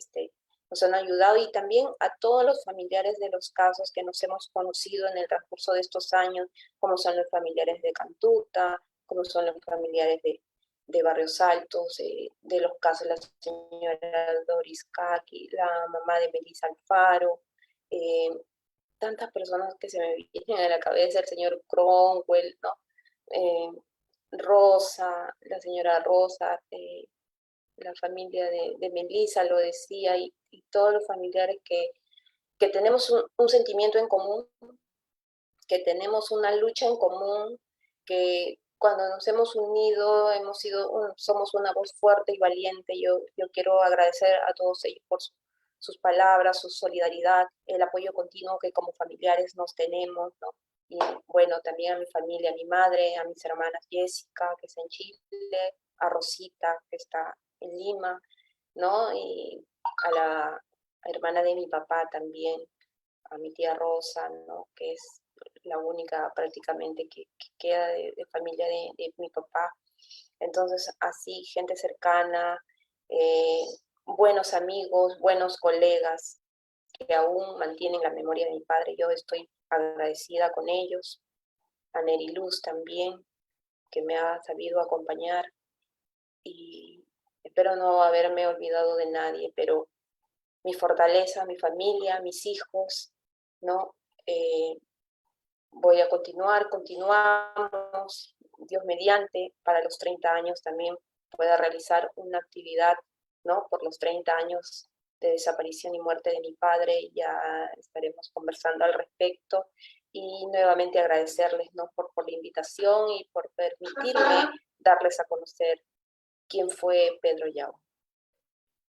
nos han ayudado, y también a todos los familiares de los casos que nos hemos conocido en el transcurso de estos años, como son los familiares de Cantuta, como son los familiares de Barrios Altos, de los casos de la señora Doris Kaki, la mamá de Melissa Alfaro, tantas personas que se me vienen a la cabeza, el señor Cromwell, ¿no? Rosa, la señora Rosa, la familia de Melissa lo decía, y todos los familiares que tenemos un sentimiento en común, que tenemos una lucha en común, que cuando nos hemos unido somos una voz fuerte y valiente. Yo quiero agradecer a todos ellos por sus palabras, su solidaridad, el apoyo continuo que como familiares nos tenemos, ¿no? Y bueno, también a mi familia, a mi madre, a mis hermanas Jessica, que está en Chile, a Rosita, que está en Lima, ¿no? Y a la hermana de mi papá también, a mi tía Rosa, ¿no? Que es la única prácticamente que queda de familia de mi papá. Entonces, así, gente cercana, buenos amigos, buenos colegas que aún mantienen la memoria de mi padre. Yo estoy agradecida con ellos. A Neri Luz también, que me ha sabido acompañar, y espero no haberme olvidado de nadie, pero mi fortaleza, mi familia, mis hijos, ¿no? Voy a continuamos, Dios mediante, para los 30 años también pueda realizar una actividad, ¿no? Por los 30 años de desaparición y muerte de mi padre, ya estaremos conversando al respecto, y nuevamente agradecerles, ¿no? por la invitación y por permitirme darles a conocer quién fue Pedro Yauri.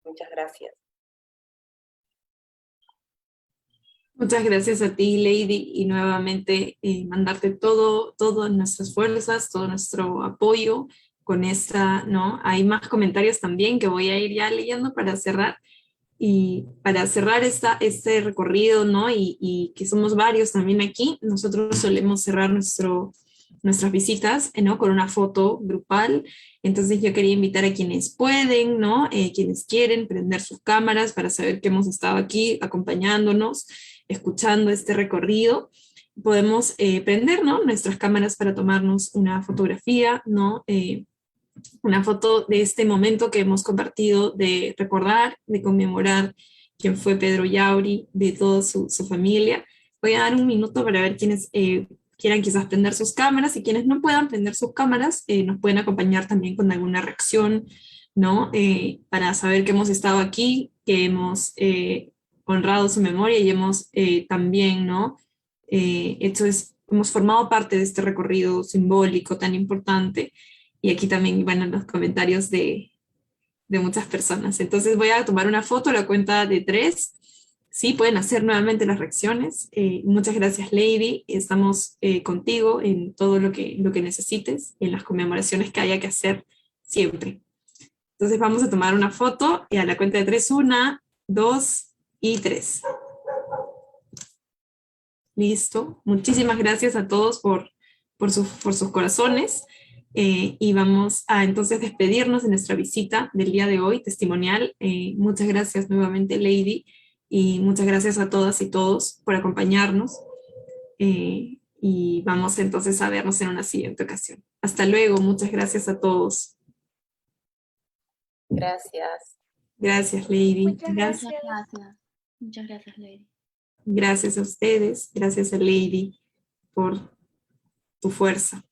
Muchas gracias. Muchas gracias a ti, Lady, y nuevamente mandarte todas nuestras fuerzas, todo nuestro apoyo con esta, ¿no? Hay más comentarios también que voy a ir ya leyendo para cerrar, y para cerrar este recorrido, ¿no? Y que somos varios también aquí. Nosotros solemos cerrar nuestras visitas, ¿no? Con una foto grupal. Entonces yo quería invitar a quienes pueden, ¿no? Quienes quieren prender sus cámaras para saber que hemos estado aquí acompañándonos, escuchando este recorrido. Podemos prender, ¿no? Nuestras cámaras para tomarnos una fotografía, ¿no? Una foto de este momento que hemos compartido, de recordar, de conmemorar quién fue Pedro Yauri, de toda su familia. Voy a dar un minuto para ver quienes quieran quizás prender sus cámaras, y quienes no puedan prender sus cámaras nos pueden acompañar también con alguna reacción, ¿no? Para saber que hemos estado aquí, que hemos honrado su memoria, y hemos también, ¿no? Hemos formado parte de este recorrido simbólico tan importante. Y aquí también van los comentarios de muchas personas. Entonces voy a tomar una foto a la cuenta de 3. Sí, pueden hacer nuevamente las reacciones. Muchas gracias, Lady. Estamos contigo en todo lo que necesites, en las conmemoraciones que haya que hacer siempre. Entonces vamos a tomar una foto y a la cuenta de 3, 1, 2 y 3. Listo. Muchísimas gracias a todos por sus corazones. Y vamos a entonces despedirnos de nuestra visita del día de hoy, testimonial. Muchas gracias nuevamente, Lady, y muchas gracias a todas y todos por acompañarnos. Y vamos entonces a vernos en una siguiente ocasión. Hasta luego, muchas gracias a todos. Gracias. Gracias, Lady. Muchas gracias. Muchas gracias, Lady. Gracias a ustedes, gracias a Lady por tu fuerza.